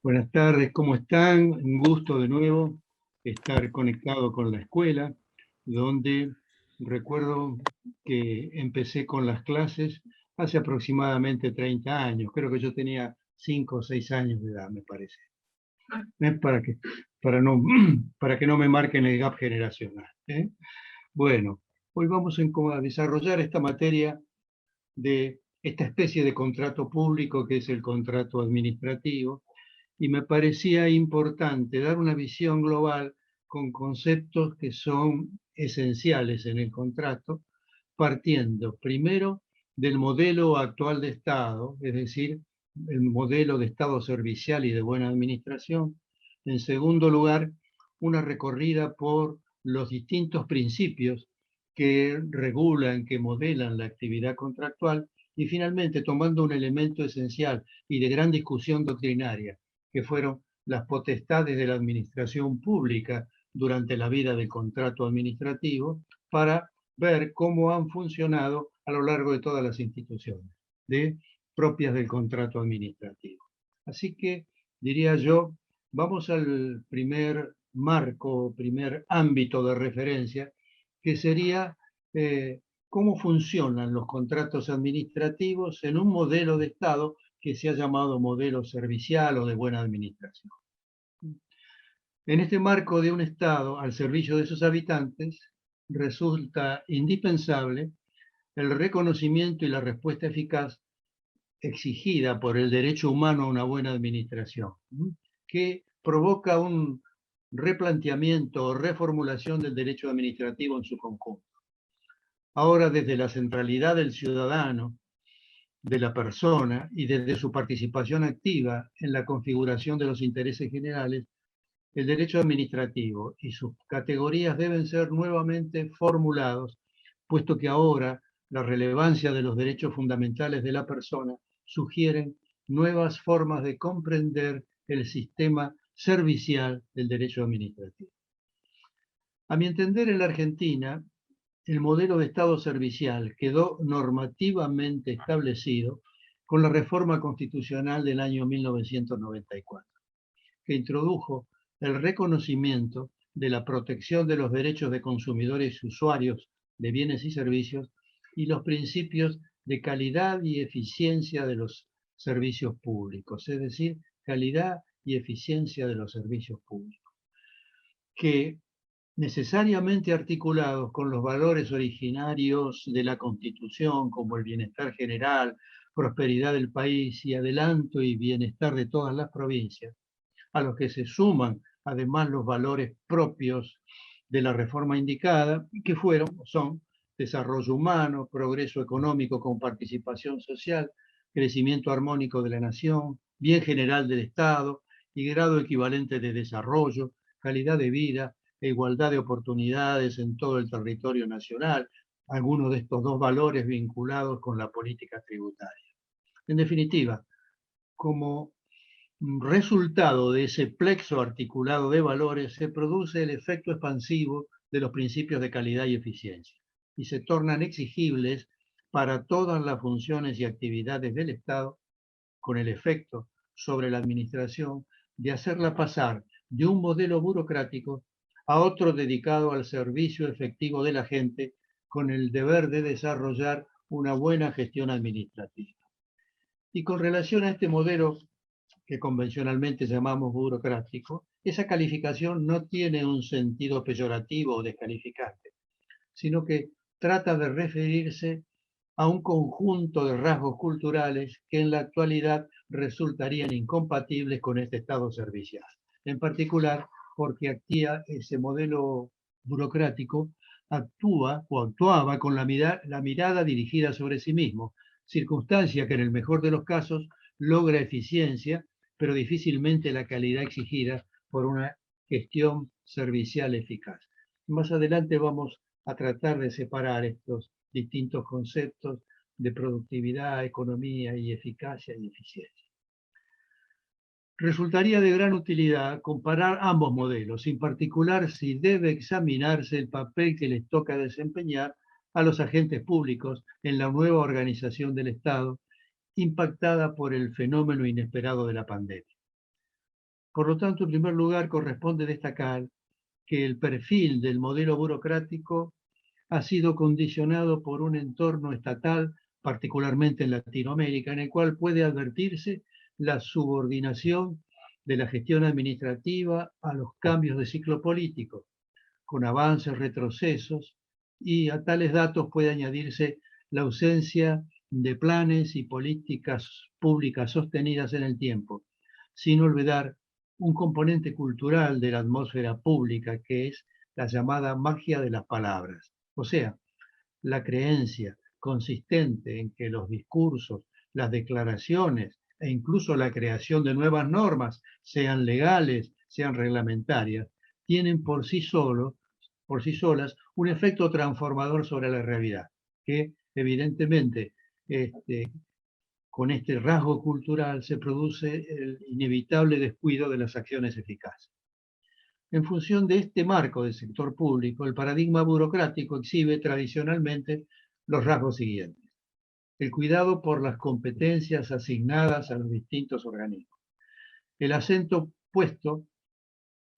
Buenas tardes, ¿cómo están? Un gusto de nuevo estar conectado con la escuela, donde recuerdo que empecé con las clases hace aproximadamente 30 años. Creo que yo tenía 5 o 6 años de edad, me parece. Es para, no, para que no me marquen el gap generacional, ¿eh? Bueno, hoy vamos a desarrollar esta materia de esta especie de contrato público que es el contrato administrativo, y me parecía importante dar una visión global con conceptos que son esenciales en el contrato, partiendo primero del modelo actual de Estado, es decir, el modelo de Estado servicial y de buena administración. En segundo lugar, una recorrida por los distintos principios que regulan, que modelan la actividad contractual, y finalmente tomando un elemento esencial y de gran discusión doctrinaria, que fueron las potestades de la administración pública durante la vida del contrato administrativo, para ver cómo han funcionado a lo largo de todas las instituciones propias del contrato administrativo. Así que, diría yo, vamos al primer marco, primer ámbito de referencia, que sería cómo funcionan los contratos administrativos en un modelo de Estado que se ha llamado modelo servicial o de buena administración. En este marco de un Estado al servicio de sus habitantes, resulta indispensable el reconocimiento y la respuesta eficaz exigida por el derecho humano a una buena administración, que provoca un replanteamiento o reformulación del derecho administrativo en su conjunto. Ahora, desde la centralidad del ciudadano, de la persona y desde su participación activa en la configuración de los intereses generales, el derecho administrativo y sus categorías deben ser nuevamente formulados, puesto que ahora la relevancia de los derechos fundamentales de la persona sugieren nuevas formas de comprender el sistema servicial del derecho administrativo. A mi entender, en la Argentina, el modelo de Estado servicial quedó normativamente establecido con la reforma constitucional del año 1994, que introdujo el reconocimiento de la protección de los derechos de consumidores y usuarios de bienes y servicios y los principios de calidad y eficiencia de los servicios públicos, es decir, calidad y eficiencia de los servicios públicos, que necesariamente articulados con los valores originarios de la Constitución, como el bienestar general, prosperidad del país y adelanto y bienestar de todas las provincias, a los que se suman además los valores propios de la reforma indicada, que son desarrollo humano, progreso económico con participación social, crecimiento armónico de la nación, bien general del Estado y grado equivalente de desarrollo, calidad de vida e igualdad de oportunidades en todo el territorio nacional, algunos de estos dos valores vinculados con la política tributaria. En definitiva, como resultado de ese plexo articulado de valores, se produce el efecto expansivo de los principios de calidad y eficiencia y se tornan exigibles para todas las funciones y actividades del Estado, con el efecto sobre la administración de hacerla pasar de un modelo burocrático a otro dedicado al servicio efectivo de la gente, con el deber de desarrollar una buena gestión administrativa. Y con relación a este modelo que convencionalmente llamamos burocrático, esa calificación no tiene un sentido peyorativo o descalificante, sino que trata de referirse a un conjunto de rasgos culturales que en la actualidad resultarían incompatibles con este estado servicial. En particular, porque aquí ese modelo burocrático actúa o actuaba con la mirada dirigida sobre sí mismo, circunstancia que en el mejor de los casos logra eficiencia, pero difícilmente la calidad exigida por una gestión servicial eficaz. Más adelante vamos a tratar de separar estos distintos conceptos de productividad, economía y eficacia y eficiencia. Resultaría de gran utilidad comparar ambos modelos, en particular si debe examinarse el papel que les toca desempeñar a los agentes públicos en la nueva organización del Estado, impactada por el fenómeno inesperado de la pandemia. Por lo tanto, en primer lugar, corresponde destacar que el perfil del modelo burocrático ha sido condicionado por un entorno estatal, particularmente en Latinoamérica, en el cual puede advertirse la subordinación de la gestión administrativa a los cambios de ciclo político, con avances, retrocesos, y a tales datos puede añadirse la ausencia de planes y políticas públicas sostenidas en el tiempo, sin olvidar un componente cultural de la atmósfera pública que es la llamada magia de las palabras. O sea, la creencia consistente en que los discursos, las declaraciones e incluso la creación de nuevas normas, sean legales, sean reglamentarias, tienen por sí solas, un efecto transformador sobre la realidad, que evidentemente con este rasgo cultural se produce el inevitable descuido de las acciones eficaces. En función de este marco del sector público, el paradigma burocrático exhibe tradicionalmente los rasgos siguientes. El cuidado por las competencias asignadas a los distintos organismos. El acento puesto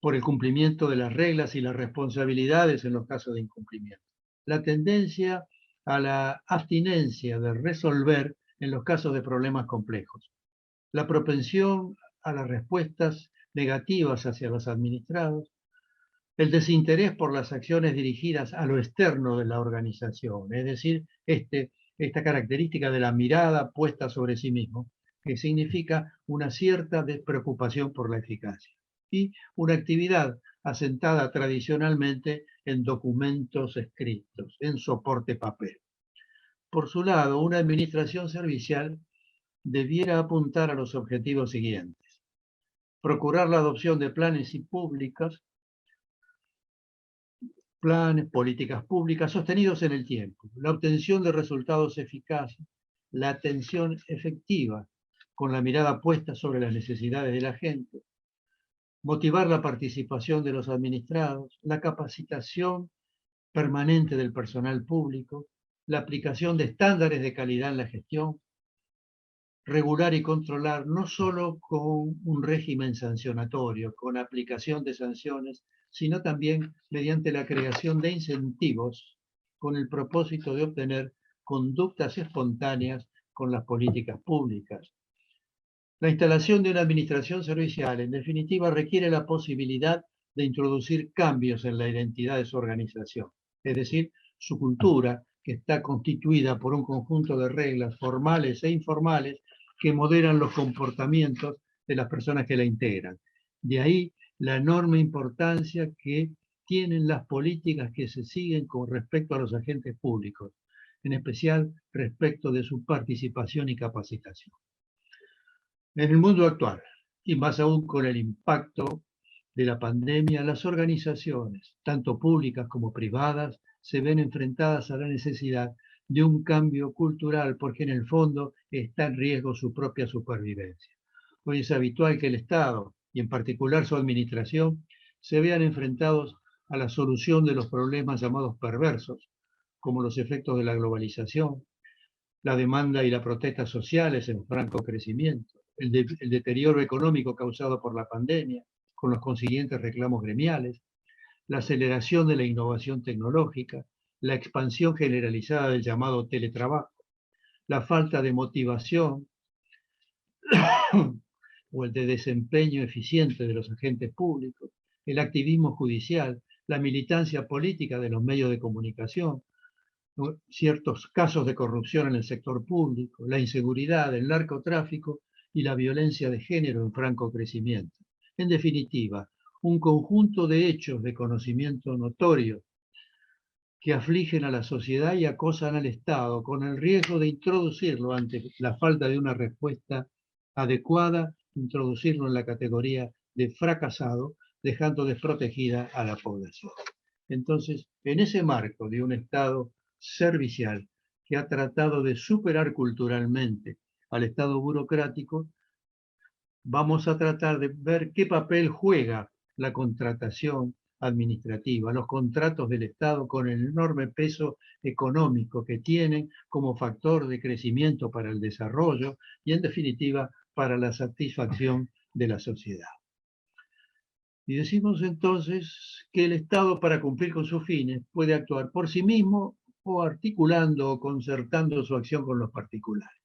por el cumplimiento de las reglas y las responsabilidades en los casos de incumplimiento. La tendencia a la abstinencia de resolver en los casos de problemas complejos. La propensión a las respuestas negativas hacia los administrados. El desinterés por las acciones dirigidas a lo externo de la organización, es decir, esta característica de la mirada puesta sobre sí mismo, que significa una cierta despreocupación por la eficacia, y una actividad asentada tradicionalmente en documentos escritos, en soporte papel. Por su lado, una administración servicial debiera apuntar a los objetivos siguientes: procurar la adopción de planes y políticas públicas sostenidos en el tiempo, la obtención de resultados eficaces, la atención efectiva con la mirada puesta sobre las necesidades de la gente, motivar la participación de los administrados, la capacitación permanente del personal público, la aplicación de estándares de calidad en la gestión, regular y controlar no solo con un régimen sancionatorio, con aplicación de sanciones, sino también mediante la creación de incentivos con el propósito de obtener conductas espontáneas con las políticas públicas. La instalación de una administración servicial, en definitiva, requiere la posibilidad de introducir cambios en la identidad de su organización, es decir, su cultura, que está constituida por un conjunto de reglas formales e informales que moderan los comportamientos de las personas que la integran. De ahí la enorme importancia que tienen las políticas que se siguen con respecto a los agentes públicos, en especial respecto de su participación y capacitación. En el mundo actual, y más aún con el impacto de la pandemia, las organizaciones, tanto públicas como privadas, se ven enfrentadas a la necesidad de un cambio cultural porque en el fondo está en riesgo su propia supervivencia. Hoy es habitual que el Estado, y en particular su administración, se vean enfrentados a la solución de los problemas llamados perversos, como los efectos de la globalización, la demanda y la protesta sociales en franco crecimiento, el deterioro económico causado por la pandemia, con los consiguientes reclamos gremiales, la aceleración de la innovación tecnológica, la expansión generalizada del llamado teletrabajo, la falta de motivación o el de desempeño eficiente de los agentes públicos, el activismo judicial, la militancia política de los medios de comunicación, ciertos casos de corrupción en el sector público, la inseguridad, el narcotráfico y la violencia de género en franco crecimiento. En definitiva, un conjunto de hechos de conocimiento notorio que afligen a la sociedad y acosan al Estado, con el riesgo de introducirlo ante la falta de una respuesta adecuada, introducirlo en la categoría de fracasado, dejando desprotegida a la población. Entonces, en ese marco de un Estado servicial que ha tratado de superar culturalmente al Estado burocrático, vamos a tratar de ver qué papel juega la contratación administrativa, los contratos del Estado con el enorme peso económico que tienen como factor de crecimiento para el desarrollo y, en definitiva, para la satisfacción de la sociedad. Y decimos entonces que el Estado, para cumplir con sus fines, puede actuar por sí mismo o articulando o concertando su acción con los particulares.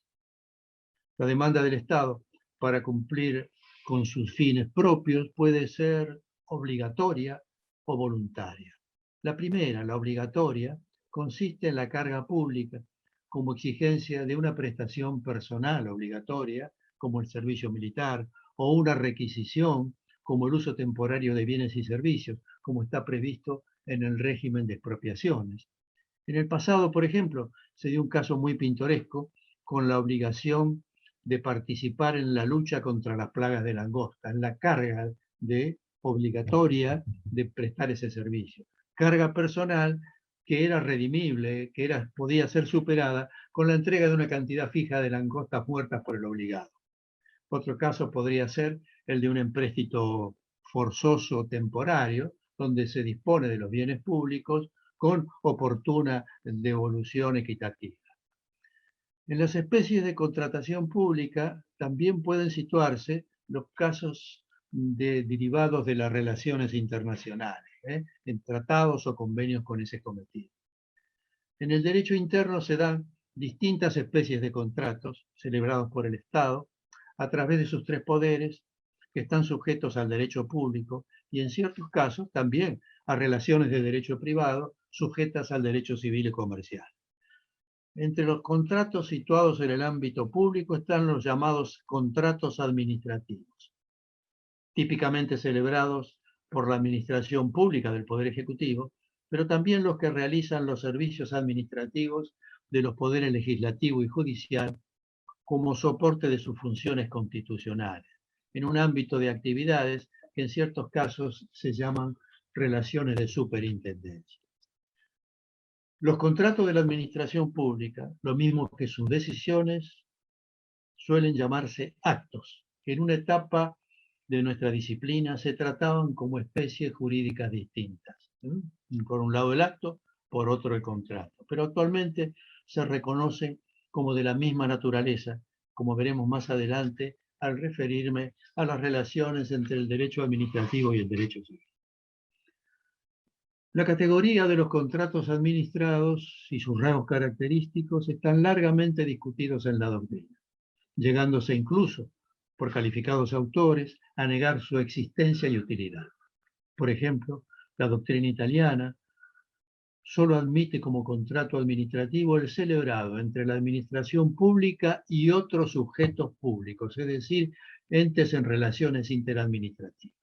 La demanda del Estado para cumplir con sus fines propios puede ser obligatoria o voluntaria. La primera, la obligatoria, consiste en la carga pública como exigencia de una prestación personal obligatoria, como el servicio militar, o una requisición, como el uso temporario de bienes y servicios, como está previsto en el régimen de expropiaciones. En el pasado, por ejemplo, se dio un caso muy pintoresco con la obligación de participar en la lucha contra las plagas de langosta, en la carga obligatoria de prestar ese servicio. Carga personal que era redimible, podía ser superada con la entrega de una cantidad fija de langostas muertas por el obligado. Otro caso podría ser el de un empréstito forzoso temporario, donde se dispone de los bienes públicos con oportuna devolución equitativa. En las especies de contratación pública también pueden situarse los casos derivados de las relaciones internacionales, en tratados o convenios con ese cometido. En el derecho interno se dan distintas especies de contratos celebrados por el Estado a través de sus tres poderes que están sujetos al derecho público y en ciertos casos también a relaciones de derecho privado sujetas al derecho civil y comercial. Entre los contratos situados en el ámbito público están los llamados contratos administrativos, típicamente celebrados por la administración pública del Poder Ejecutivo, pero también los que realizan los servicios administrativos de los poderes legislativo y judicial como soporte de sus funciones constitucionales, en un ámbito de actividades que en ciertos casos se llaman relaciones de superintendencia. Los contratos de la administración pública, lo mismo que sus decisiones, suelen llamarse actos, que en una etapa de nuestra disciplina se trataban como especies jurídicas distintas. Por un lado el acto, por otro el contrato. Pero actualmente se reconocen como de la misma naturaleza, como veremos más adelante al referirme a las relaciones entre el derecho administrativo y el derecho civil. La categoría de los contratos administrados y sus rasgos característicos están largamente discutidos en la doctrina, llegándose incluso, por calificados autores, a negar su existencia y utilidad. Por ejemplo, la doctrina italiana solo admite como contrato administrativo el celebrado entre la administración pública y otros sujetos públicos, es decir, entes en relaciones interadministrativas.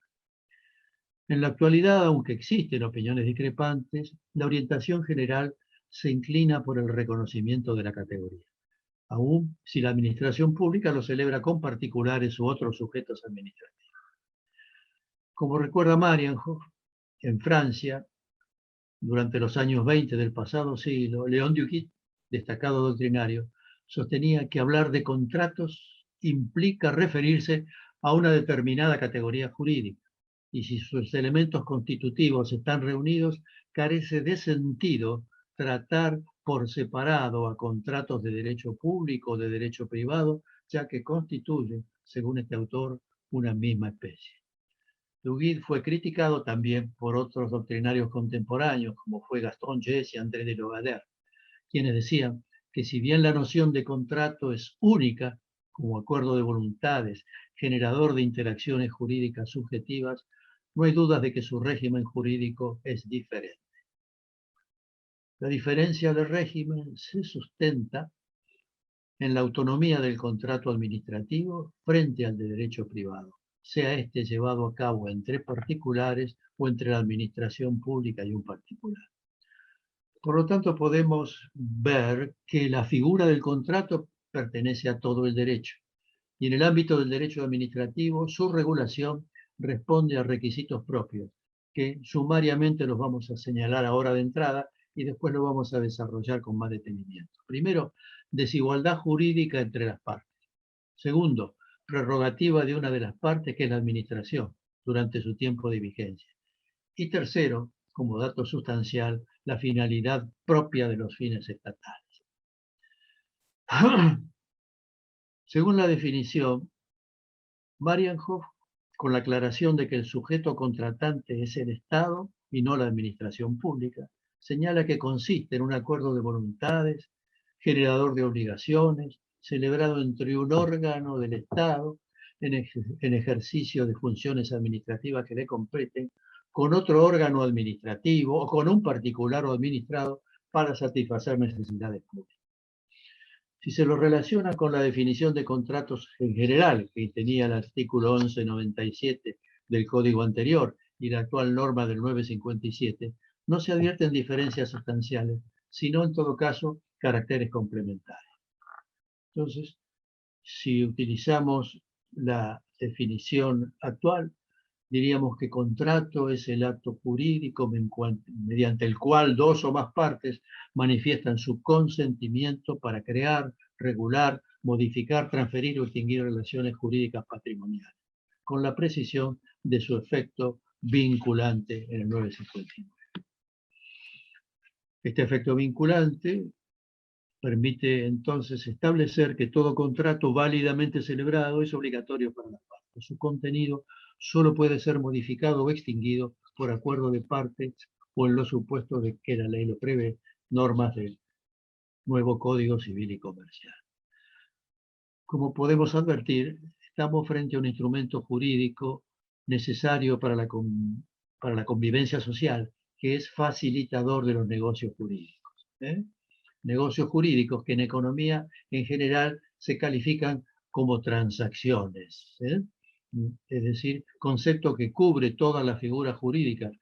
En la actualidad, aunque existen opiniones discrepantes, la orientación general se inclina por el reconocimiento de la categoría, aun si la administración pública lo celebra con particulares u otros sujetos administrativos. Como recuerda Marienhof, en Francia, durante los años 20 del pasado siglo, Léon Duguit, destacado doctrinario, sostenía que hablar de contratos implica referirse a una determinada categoría jurídica, y si sus elementos constitutivos están reunidos, carece de sentido tratar por separado a contratos de derecho público o de derecho privado, ya que constituyen, según este autor, una misma especie. Duguid fue criticado también por otros doctrinarios contemporáneos, como fue Gaston Gess y André de Logardère, quienes decían que si bien la noción de contrato es única, como acuerdo de voluntades, generador de interacciones jurídicas subjetivas, no hay dudas de que su régimen jurídico es diferente. La diferencia de régimen se sustenta en la autonomía del contrato administrativo frente al de derecho privado, sea este llevado a cabo entre particulares o entre la administración pública y un particular. Por lo tanto, podemos ver que la figura del contrato pertenece a todo el derecho, y en el ámbito del derecho administrativo, su regulación responde a requisitos propios, que sumariamente los vamos a señalar ahora de entrada y después lo vamos a desarrollar con más detenimiento. Primero, desigualdad jurídica entre las partes. Segundo, prerrogativa de una de las partes, que es la administración, durante su tiempo de vigencia. Y tercero, como dato sustancial, la finalidad propia de los fines estatales. Según la definición, Marienhof con la aclaración de que el sujeto contratante es el Estado y no la administración pública, señala que consiste en un acuerdo de voluntades, generador de obligaciones, celebrado entre un órgano del Estado en ejercicio de funciones administrativas que le competen, con otro órgano administrativo o con un particular o administrado para satisfacer necesidades públicas. Si se lo relaciona con la definición de contratos en general que tenía el artículo 1197 del Código anterior y la actual norma del 957, no se advierten diferencias sustanciales, sino en todo caso caracteres complementarios. Entonces, si utilizamos la definición actual, diríamos que contrato es el acto jurídico mediante el cual dos o más partes manifiestan su consentimiento para crear, regular, modificar, transferir o extinguir relaciones jurídicas patrimoniales, con la precisión de su efecto vinculante en el 959. Este efecto vinculante permite entonces establecer que todo contrato válidamente celebrado es obligatorio para las partes. Su contenido solo puede ser modificado o extinguido por acuerdo de partes o en los supuestos de que la ley lo prevé, normas del nuevo Código Civil y Comercial. Como podemos advertir, estamos frente a un instrumento jurídico necesario para la convivencia social, que es facilitador de los negocios jurídicos. Negocios jurídicos que en economía en general se califican como transacciones. Es decir, concepto que cubre todas las figuras jurídicas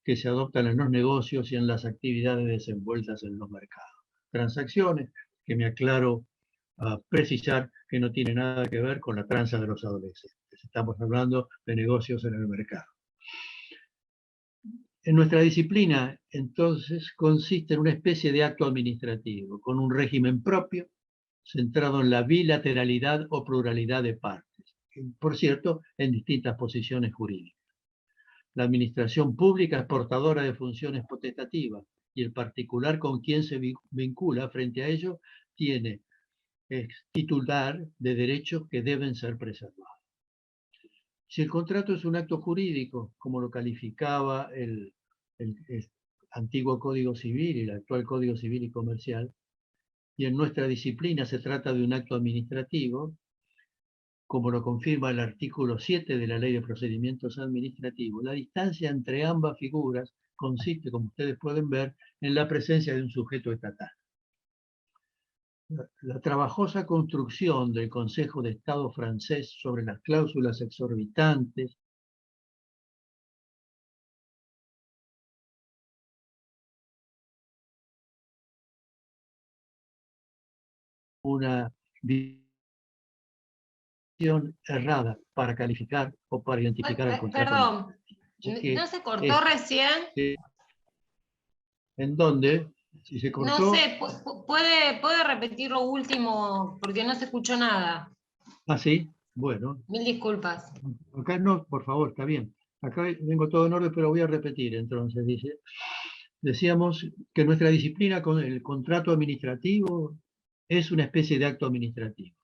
que se adoptan en los negocios y en las actividades desenvueltas en los mercados. Transacciones, que me aclaro a precisar que no tiene nada que ver con la tranza de los adolescentes. Estamos hablando de negocios en el mercado. En nuestra disciplina, entonces, consiste en una especie de acto administrativo, con un régimen propio, centrado en la bilateralidad o pluralidad de partes, por cierto, en distintas posiciones jurídicas. La administración pública es portadora de funciones potestativas y el particular con quien se vincula frente a ello es titular de derechos que deben ser preservados. Si el contrato es un acto jurídico, como lo calificaba el antiguo Código Civil y el actual Código Civil y Comercial, y en nuestra disciplina se trata de un acto administrativo, como lo confirma el artículo 7 de la Ley de Procedimientos Administrativos, la distancia entre ambas figuras consiste, como ustedes pueden ver, en la presencia de un sujeto estatal. La trabajosa construcción del Consejo de Estado francés sobre las cláusulas exorbitantes una visión errada para calificar o para identificar el contrato. Perdón, ¿no se cortó recién? ¿En dónde? Si se cortó. No sé, ¿puede repetir lo último? Porque no se escuchó nada. Ah, sí, bueno. Mil disculpas. Acá no, por favor, está bien. Acá vengo todo en orden, pero voy a repetir. Entonces, decíamos que nuestra disciplina con el contrato administrativo es una especie de acto administrativo,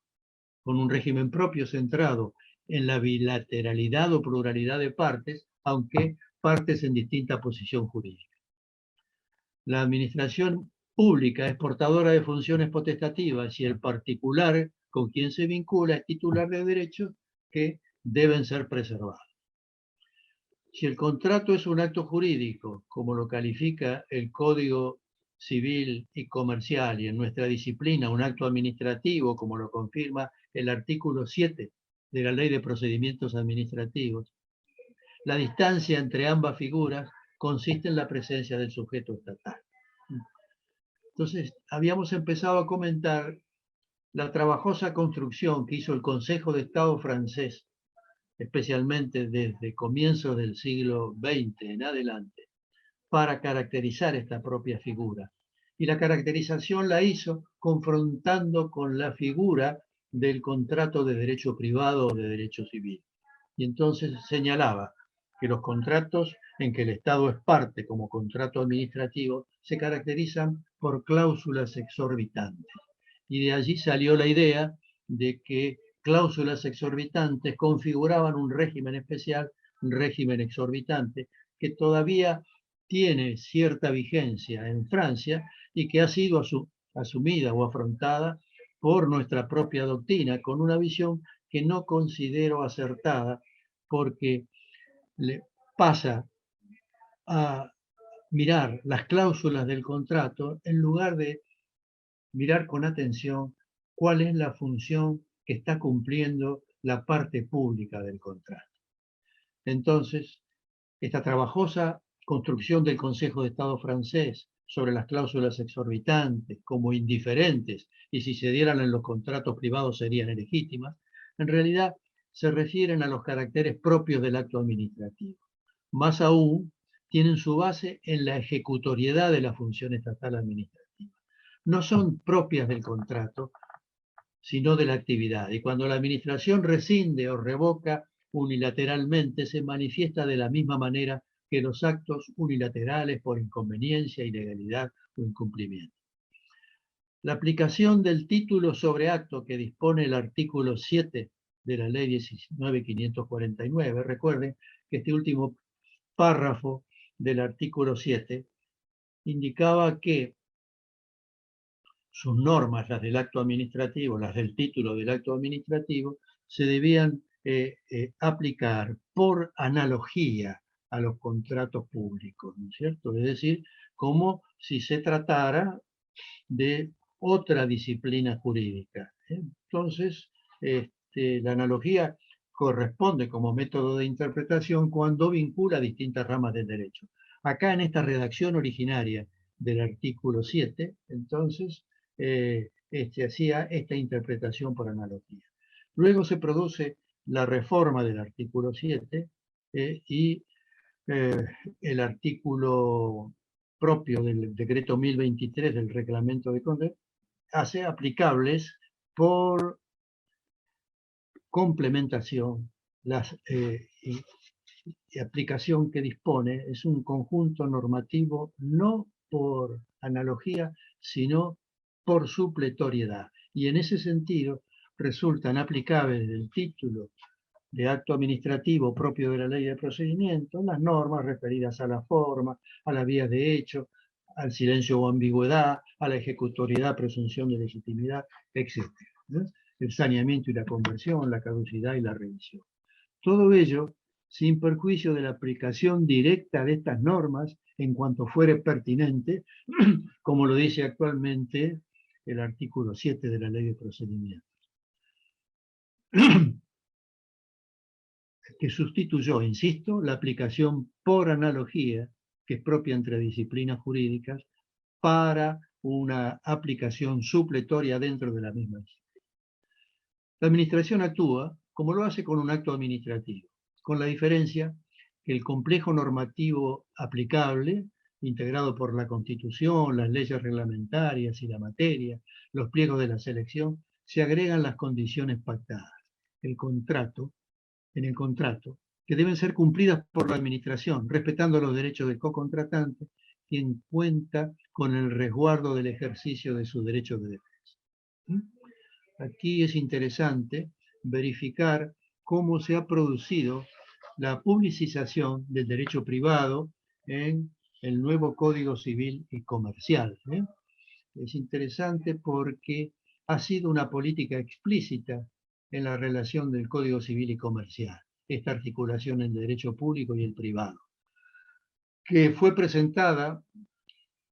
con un régimen propio centrado en la bilateralidad o pluralidad de partes, aunque partes en distinta posición jurídica. La administración pública es portadora de funciones potestativas y el particular con quien se vincula es titular de derechos que deben ser preservados. Si el contrato es un acto jurídico, como lo califica el Código Civil y Comercial, y en nuestra disciplina un acto administrativo, como lo confirma el artículo 7 de la Ley de Procedimientos Administrativos, la distancia entre ambas figuras consiste en la presencia del sujeto estatal. Entonces, habíamos empezado a comentar la trabajosa construcción que hizo el Consejo de Estado francés, especialmente desde comienzos del siglo XX en adelante, para caracterizar esta propia figura. Y la caracterización la hizo confrontando con la figura del contrato de derecho privado o de derecho civil. Y entonces señalaba que los contratos en que el Estado es parte como contrato administrativo se caracterizan por cláusulas exorbitantes. Y de allí salió la idea de que cláusulas exorbitantes configuraban un régimen especial, un régimen exorbitante, que todavía tiene cierta vigencia en Francia y que ha sido asumida o afrontada por nuestra propia doctrina, con una visión que no considero acertada, porque le pasa a mirar las cláusulas del contrato en lugar de mirar con atención cuál es la función que está cumpliendo la parte pública del contrato. Entonces, esta trabajosa construcción del Consejo de Estado francés sobre las cláusulas exorbitantes como indiferentes y si se dieran en los contratos privados serían ilegítimas, en realidad se refieren a los caracteres propios del acto administrativo. Más aún, tienen su base en la ejecutoriedad de la función estatal administrativa. No son propias del contrato, sino de la actividad. Y cuando la administración rescinde o revoca unilateralmente, se manifiesta de la misma manera que los actos unilaterales por inconveniencia, ilegalidad o incumplimiento. La aplicación del título sobre acto que dispone el artículo 7 de la ley 19.549, recuerden que este último párrafo del artículo 7 indicaba que sus normas, las del acto administrativo, las del título del acto administrativo, se debían aplicar por analogía a los contratos públicos, ¿no es cierto? Es decir, como si se tratara de otra disciplina jurídica. Entonces, la analogía corresponde como método de interpretación cuando vincula distintas ramas del derecho. Acá en esta redacción originaria del artículo 7, entonces, hacía esta interpretación por analogía. Luego se produce la reforma del artículo 7 y el artículo propio del decreto 1023 del reglamento de Conde hace aplicables por complementación las aplicación que dispone es un conjunto normativo no por analogía, sino por supletoriedad. Y en ese sentido resultan aplicables el título de acto administrativo propio de la ley de procedimiento, las normas referidas a la forma, a la vía de hecho, al silencio o ambigüedad, a la ejecutoriedad, presunción de legitimidad, etc. ¿No? El saneamiento y la conversión, la caducidad y la revisión. Todo ello sin perjuicio de la aplicación directa de estas normas en cuanto fuere pertinente, como lo dice actualmente el artículo 7 de la Ley de Procedimientos, que sustituyó, insisto, la aplicación por analogía, que es propia entre disciplinas jurídicas, para una aplicación supletoria dentro de la misma disciplina. La administración actúa como lo hace con un acto administrativo, con la diferencia que el complejo normativo aplicable, integrado por la Constitución, las leyes reglamentarias y la materia, los pliegos de la selección, se agregan las condiciones pactadas. En el contrato, que deben ser cumplidas por la administración, respetando los derechos del cocontratante, quien cuenta con el resguardo del ejercicio de sus derechos de defensa. Aquí es interesante verificar cómo se ha producido la publicización del derecho privado en el nuevo Código Civil y Comercial. Es interesante porque ha sido una política explícita en la relación del Código Civil y Comercial, esta articulación entre el derecho público y el privado, que fue presentada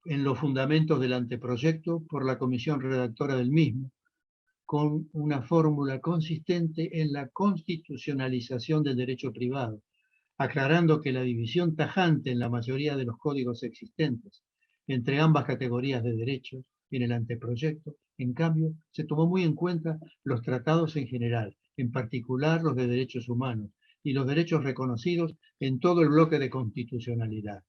en los fundamentos del anteproyecto por la comisión redactora del mismo, con una fórmula consistente en la constitucionalización del derecho privado, aclarando que la división tajante en la mayoría de los códigos existentes entre ambas categorías de derechos en el anteproyecto, en cambio, se tomó muy en cuenta los tratados en general, en particular los de derechos humanos y los derechos reconocidos en todo el bloque de constitucionalidad.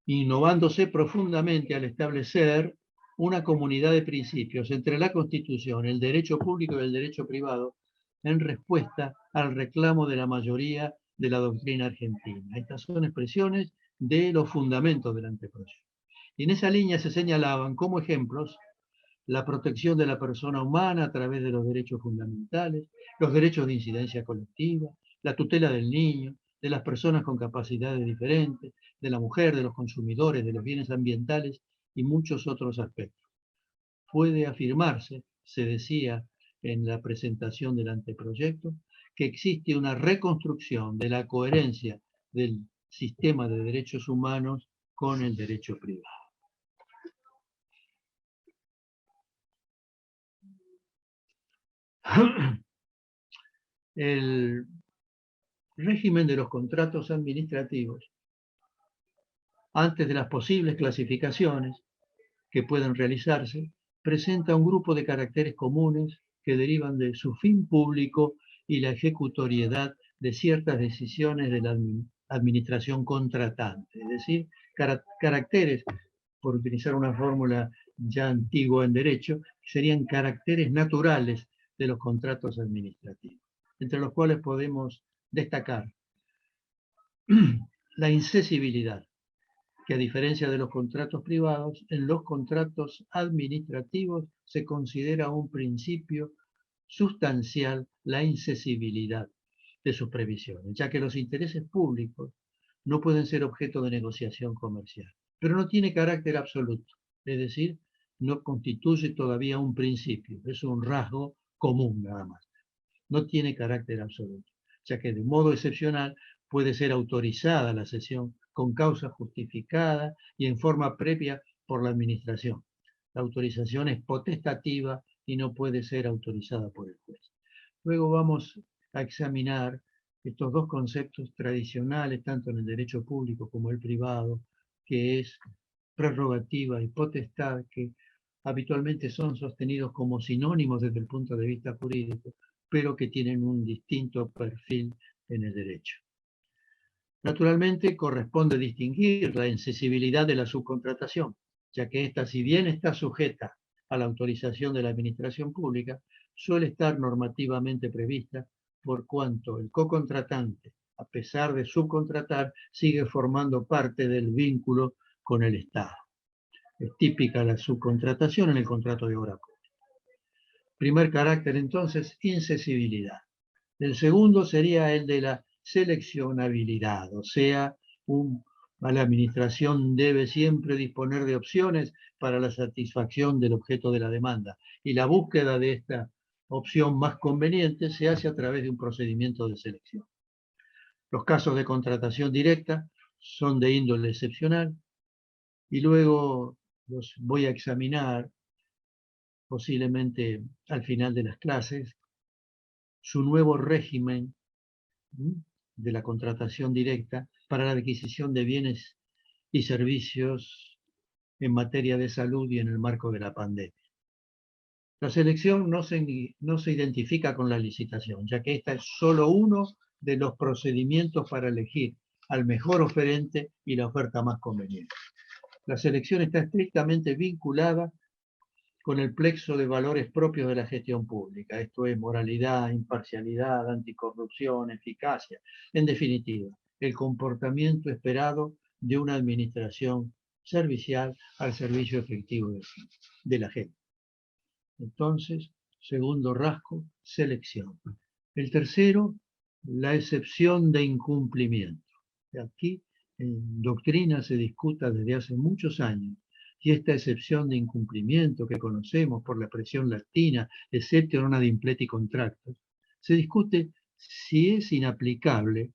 Innovándose profundamente al establecer una comunidad de principios entre la Constitución, el derecho público y el derecho privado, en respuesta al reclamo de la mayoría de la doctrina argentina. Estas son expresiones de los fundamentos del anteproyecto. Y en esa línea se señalaban como ejemplos la protección de la persona humana a través de los derechos fundamentales, los derechos de incidencia colectiva, la tutela del niño, de las personas con capacidades diferentes, de la mujer, de los consumidores, de los bienes ambientales y muchos otros aspectos. Puede afirmarse, se decía en la presentación del anteproyecto, que existe una reconstrucción de la coherencia del sistema de derechos humanos con el derecho privado. El régimen de los contratos administrativos, antes de las posibles clasificaciones que pueden realizarse, presenta un grupo de caracteres comunes que derivan de su fin público y la ejecutoriedad de ciertas decisiones de la administración contratante, es decir, caracteres, por utilizar una fórmula ya antigua en derecho, serían caracteres naturales de los contratos administrativos, entre los cuales podemos destacar la incesibilidad, que a diferencia de los contratos privados, en los contratos administrativos se considera un principio sustancial la incesibilidad de sus previsiones, ya que los intereses públicos no pueden ser objeto de negociación comercial, pero no tiene carácter absoluto, es decir, no constituye todavía un principio, es un rasgo común nada más, no tiene carácter absoluto, ya que de modo excepcional puede ser autorizada la cesión con causa justificada y en forma previa por la administración. La autorización es potestativa y no puede ser autorizada por el juez. Luego vamos a examinar estos dos conceptos tradicionales, tanto en el derecho público como el privado, que es prerrogativa y potestad, que habitualmente son sostenidos como sinónimos desde el punto de vista jurídico, pero que tienen un distinto perfil en el derecho. Naturalmente, corresponde distinguir la incesibilidad de la subcontratación, ya que ésta, si bien está sujeta a la autorización de la administración pública, suele estar normativamente prevista por cuanto el cocontratante, a pesar de subcontratar, sigue formando parte del vínculo con el Estado. Es típica la subcontratación en el contrato de obra pública. Primer carácter, entonces, incesibilidad. El segundo sería el de la seleccionabilidad, o sea, la administración debe siempre disponer de opciones para la satisfacción del objeto de la demanda, y la búsqueda de esta opción más conveniente se hace a través de un procedimiento de selección. Los casos de contratación directa son de índole excepcional, y luego los voy a examinar posiblemente al final de las clases, su nuevo régimen de la contratación directa para la adquisición de bienes y servicios en materia de salud y en el marco de la pandemia. La selección no se identifica con la licitación, ya que esta es solo uno de los procedimientos para elegir al mejor oferente y la oferta más conveniente. La selección está estrictamente vinculada con el plexo de valores propios de la gestión pública. Esto es moralidad, imparcialidad, anticorrupción, eficacia. En definitiva, el comportamiento esperado de una administración servicial al servicio efectivo de la gente. Entonces, segundo rasgo, selección. El tercero, la excepción de incumplimiento. Aquí en doctrina se discuta desde hace muchos años y esta excepción de incumplimiento que conocemos por la presión latina, excepto non ad impleti contractos, se discute si es inaplicable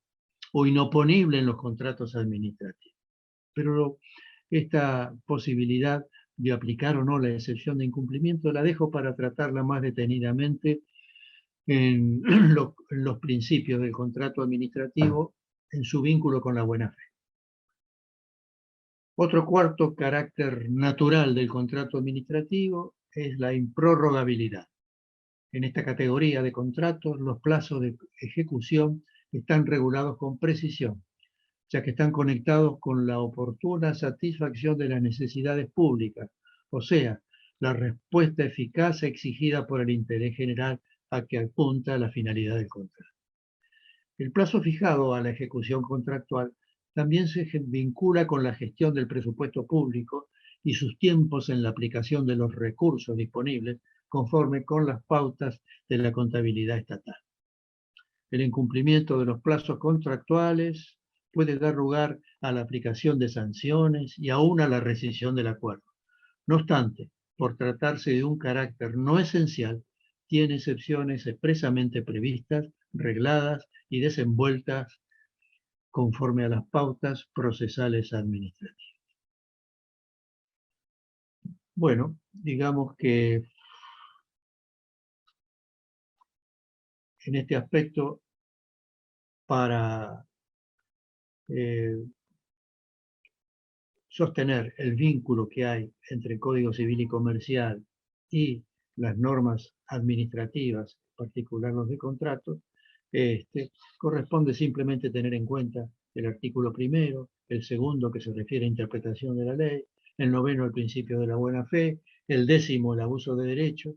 o inoponible en los contratos administrativos. Pero esta posibilidad de aplicar o no la excepción de incumplimiento la dejo para tratarla más detenidamente en los principios del contrato administrativo en su vínculo con la buena fe. Otro cuarto carácter natural del contrato administrativo es la improrrogabilidad. En esta categoría de contratos, los plazos de ejecución están regulados con precisión, ya que están conectados con la oportuna satisfacción de las necesidades públicas, o sea, la respuesta eficaz exigida por el interés general a que apunta la finalidad del contrato. El plazo fijado a la ejecución contractual también se vincula con la gestión del presupuesto público y sus tiempos en la aplicación de los recursos disponibles conforme con las pautas de la contabilidad estatal. El incumplimiento de los plazos contractuales puede dar lugar a la aplicación de sanciones y aún a la rescisión del acuerdo. No obstante, por tratarse de un carácter no esencial, tiene excepciones expresamente previstas, regladas y desenvueltas conforme a las pautas procesales administrativas. Bueno, digamos que en este aspecto, para sostener el vínculo que hay entre el Código Civil y Comercial y las normas administrativas, en particular los de contratos, corresponde simplemente tener en cuenta el artículo primero, el segundo que se refiere a interpretación de la ley, el noveno el principio de la buena fe, el décimo el abuso de derecho,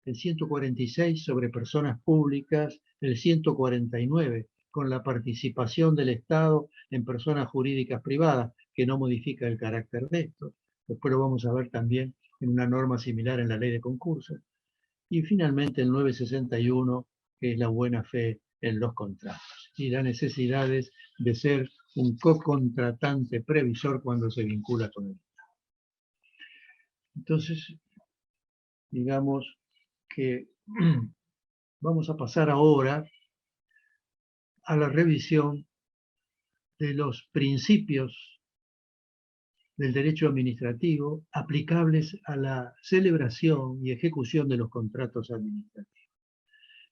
el 146 sobre personas públicas, el 149 con la participación del Estado en personas jurídicas privadas, que no modifica el carácter de esto. Después lo vamos a ver también en una norma similar en la ley de concursos. Y finalmente el 961, que es la buena fe en los contratos y las necesidades de ser un co-contratante previsor cuando se vincula con el Estado. Entonces, digamos que vamos a pasar ahora a la revisión de los principios del derecho administrativo aplicables a la celebración y ejecución de los contratos administrativos.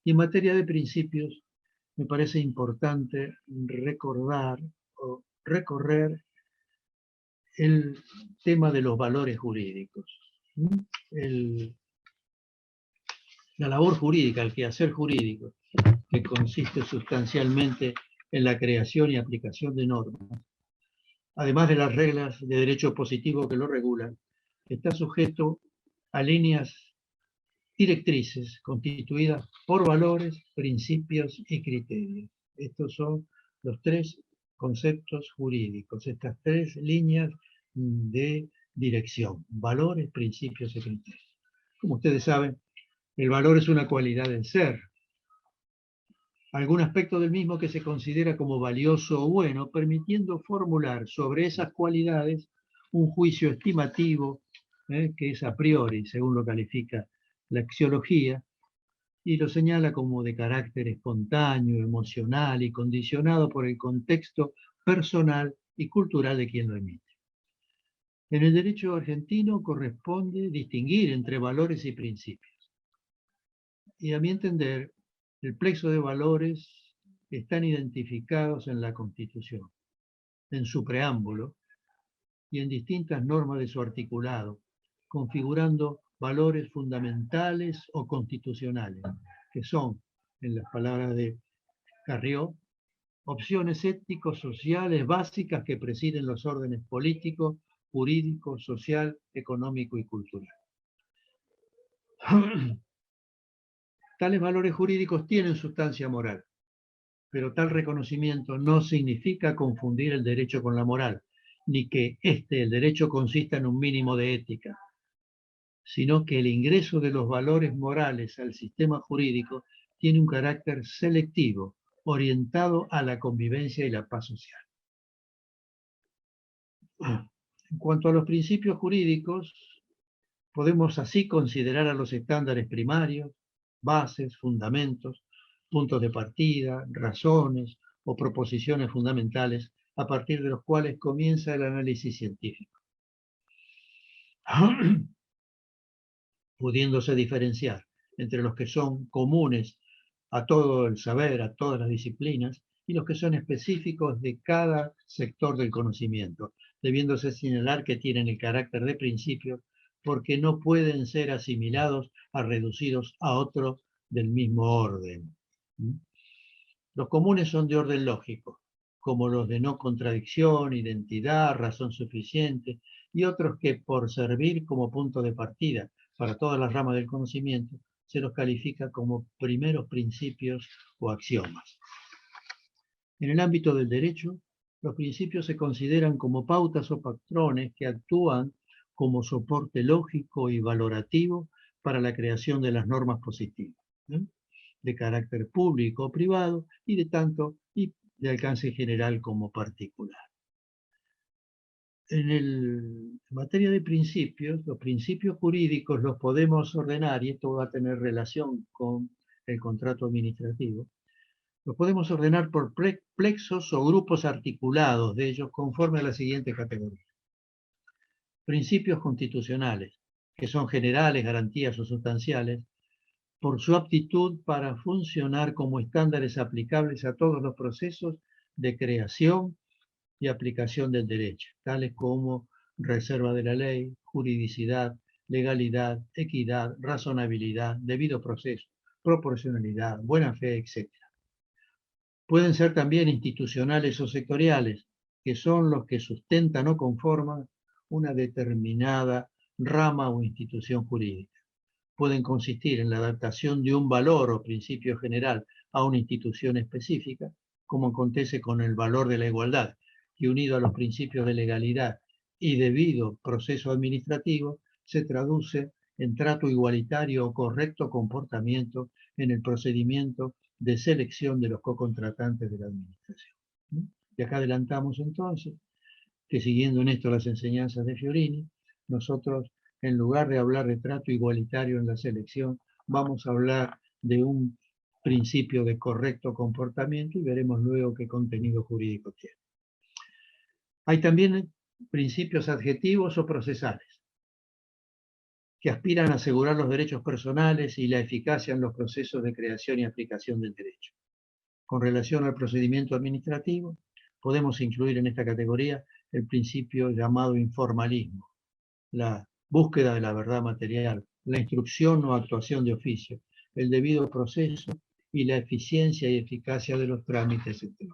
Y en materia de principios, me parece importante recordar o recorrer el tema de los valores jurídicos. La labor jurídica, el quehacer jurídico, que consiste sustancialmente en la creación y aplicación de normas, además de las reglas de derecho positivo que lo regulan, está sujeto a líneas directrices constituidas por valores, principios y criterios. Estos son los tres conceptos jurídicos, estas tres líneas de dirección: valores, principios y criterios. Como ustedes saben, el valor es una cualidad del ser, algún aspecto del mismo que se considera como valioso o bueno, permitiendo formular sobre esas cualidades un juicio estimativo, que es a priori, según lo califica la axiología, y lo señala como de carácter espontáneo, emocional y condicionado por el contexto personal y cultural de quien lo emite. En el derecho argentino corresponde distinguir entre valores y principios. Y a mi entender, el plexo de valores están identificados en la Constitución, en su preámbulo y en distintas normas de su articulado, configurando valores fundamentales o constitucionales, que son, en las palabras de Carrió, opciones éticos sociales básicas que presiden los órdenes político, jurídico, social, económico y cultural. Tales valores jurídicos tienen sustancia moral, pero tal reconocimiento no significa confundir el derecho con la moral, ni que el derecho, consista en un mínimo de ética, sino que el ingreso de los valores morales al sistema jurídico tiene un carácter selectivo, orientado a la convivencia y la paz social. En cuanto a los principios jurídicos, podemos así considerar a los estándares primarios, bases, fundamentos, puntos de partida, razones o proposiciones fundamentales a partir de los cuales comienza el análisis científico, pudiéndose diferenciar entre los que son comunes a todo el saber, a todas las disciplinas, y los que son específicos de cada sector del conocimiento, debiéndose señalar que tienen el carácter de principios porque no pueden ser asimilados a reducidos a otro del mismo orden. Los comunes son de orden lógico, como los de no contradicción, identidad, razón suficiente, y otros que, por servir como punto de partida para todas las ramas del conocimiento, se los califica como primeros principios o axiomas. En el ámbito del derecho, los principios se consideran como pautas o patrones que actúan como soporte lógico y valorativo para la creación de las normas positivas, de carácter público o privado y de alcance general como particular. En materia de principios, los principios jurídicos los podemos ordenar, y esto va a tener relación con el contrato administrativo, los podemos ordenar por plexos o grupos articulados de ellos conforme a la siguiente categoría. Principios constitucionales, que son generales, garantías o sustanciales, por su aptitud para funcionar como estándares aplicables a todos los procesos de creación y aplicación del derecho, tales como reserva de la ley, juridicidad, legalidad, equidad, razonabilidad, debido proceso, proporcionalidad, buena fe, etc. Pueden ser también institucionales o sectoriales, que son los que sustentan o conforman una determinada rama o institución jurídica. Pueden consistir en la adaptación de un valor o principio general a una institución específica, como acontece con el valor de la igualdad, que unido a los principios de legalidad y debido proceso administrativo, se traduce en trato igualitario o correcto comportamiento en el procedimiento de selección de los cocontratantes de la administración. Y acá adelantamos entonces que, siguiendo en esto las enseñanzas de Fiorini, nosotros, en lugar de hablar de trato igualitario en la selección, vamos a hablar de un principio de correcto comportamiento y veremos luego qué contenido jurídico tiene. Hay también principios adjetivos o procesales, que aspiran a asegurar los derechos personales y la eficacia en los procesos de creación y aplicación del derecho. Con relación al procedimiento administrativo, podemos incluir en esta categoría el principio llamado informalismo, la búsqueda de la verdad material, la instrucción o actuación de oficio, el debido proceso y la eficiencia y eficacia de los trámites, etc.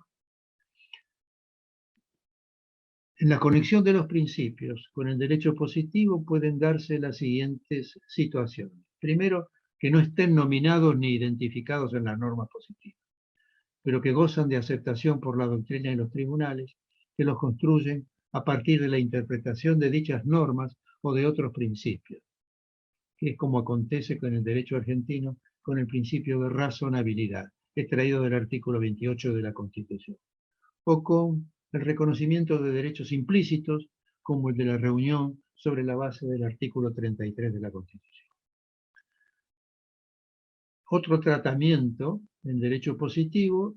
En la conexión de los principios con el derecho positivo pueden darse las siguientes situaciones. Primero, que no estén nominados ni identificados en las normas positivas, pero que gozan de aceptación por la doctrina y los tribunales, que los construyen a partir de la interpretación de dichas normas o de otros principios, que es como acontece con el derecho argentino con el principio de razonabilidad, extraído del artículo 28 de la Constitución, o con el reconocimiento de derechos implícitos, como el de la reunión sobre la base del artículo 33 de la Constitución. Otro tratamiento en derecho positivo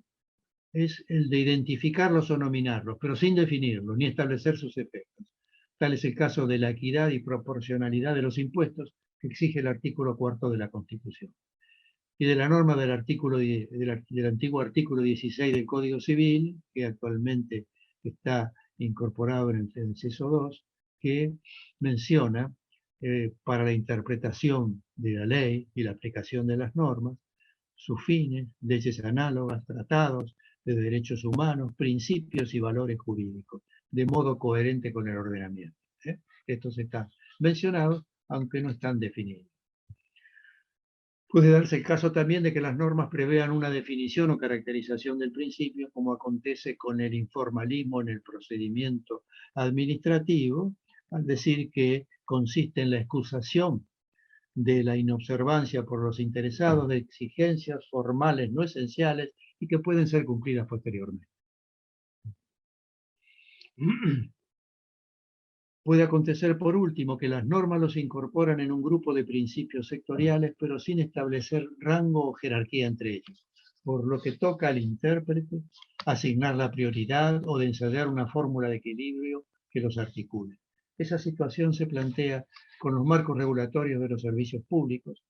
es el de identificarlos o nominarlos, pero sin definirlos ni establecer sus efectos. Tal es el caso de la equidad y proporcionalidad de los impuestos que exige el artículo 4 de la Constitución. Y de la norma del antiguo artículo 16 del Código Civil, que actualmente está incorporado en el inciso 2, que menciona para la interpretación de la ley y la aplicación de las normas, sus fines, leyes análogas, tratados de derechos humanos, principios y valores jurídicos, de modo coherente con el ordenamiento. Estos están mencionados, aunque no están definidos. Puede darse el caso también de que las normas prevean una definición o caracterización del principio, como acontece con el informalismo en el procedimiento administrativo, al decir que consiste en la excusación de la inobservancia por los interesados de exigencias formales no esenciales y que pueden ser cumplidas posteriormente. Puede acontecer, por último, que las normas los incorporan en un grupo de principios sectoriales, pero sin establecer rango o jerarquía entre ellos, por lo que toca al intérprete asignar la prioridad o de ensayar una fórmula de equilibrio que los articule. Esa situación se plantea con los marcos regulatorios de los servicios públicos,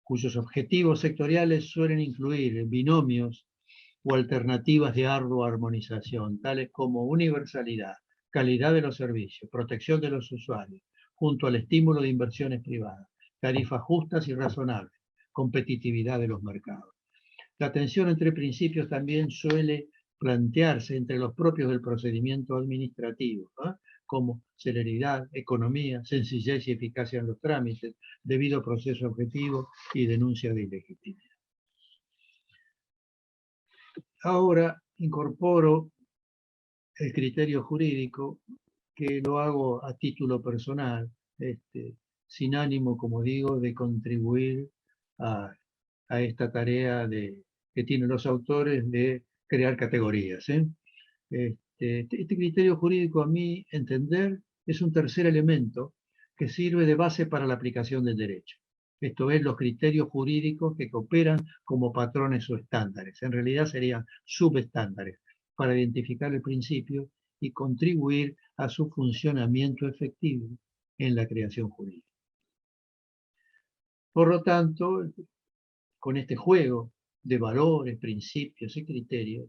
cuyos objetivos sectoriales suelen incluir binomios o alternativas de ardua armonización, tales como universalidad, calidad de los servicios, protección de los usuarios, junto al estímulo de inversiones privadas, tarifas justas y razonables, competitividad de los mercados. La tensión entre principios también suele plantearse entre los propios del procedimiento administrativo, como celeridad, economía, sencillez y eficacia en los trámites, debido proceso objetivo y denuncia de ilegitimidad. Ahora incorporo el criterio jurídico, que lo hago a título personal, sin ánimo, como digo, de contribuir a esta tarea que tienen los autores de crear categorías. Este criterio jurídico, a mi entender, es un tercer elemento que sirve de base para la aplicación del derecho. Esto es, los criterios jurídicos que cooperan como patrones o estándares. En realidad serían subestándares para identificar el principio y contribuir a su funcionamiento efectivo en la creación jurídica. Por lo tanto, con este juego de valores, principios y criterios,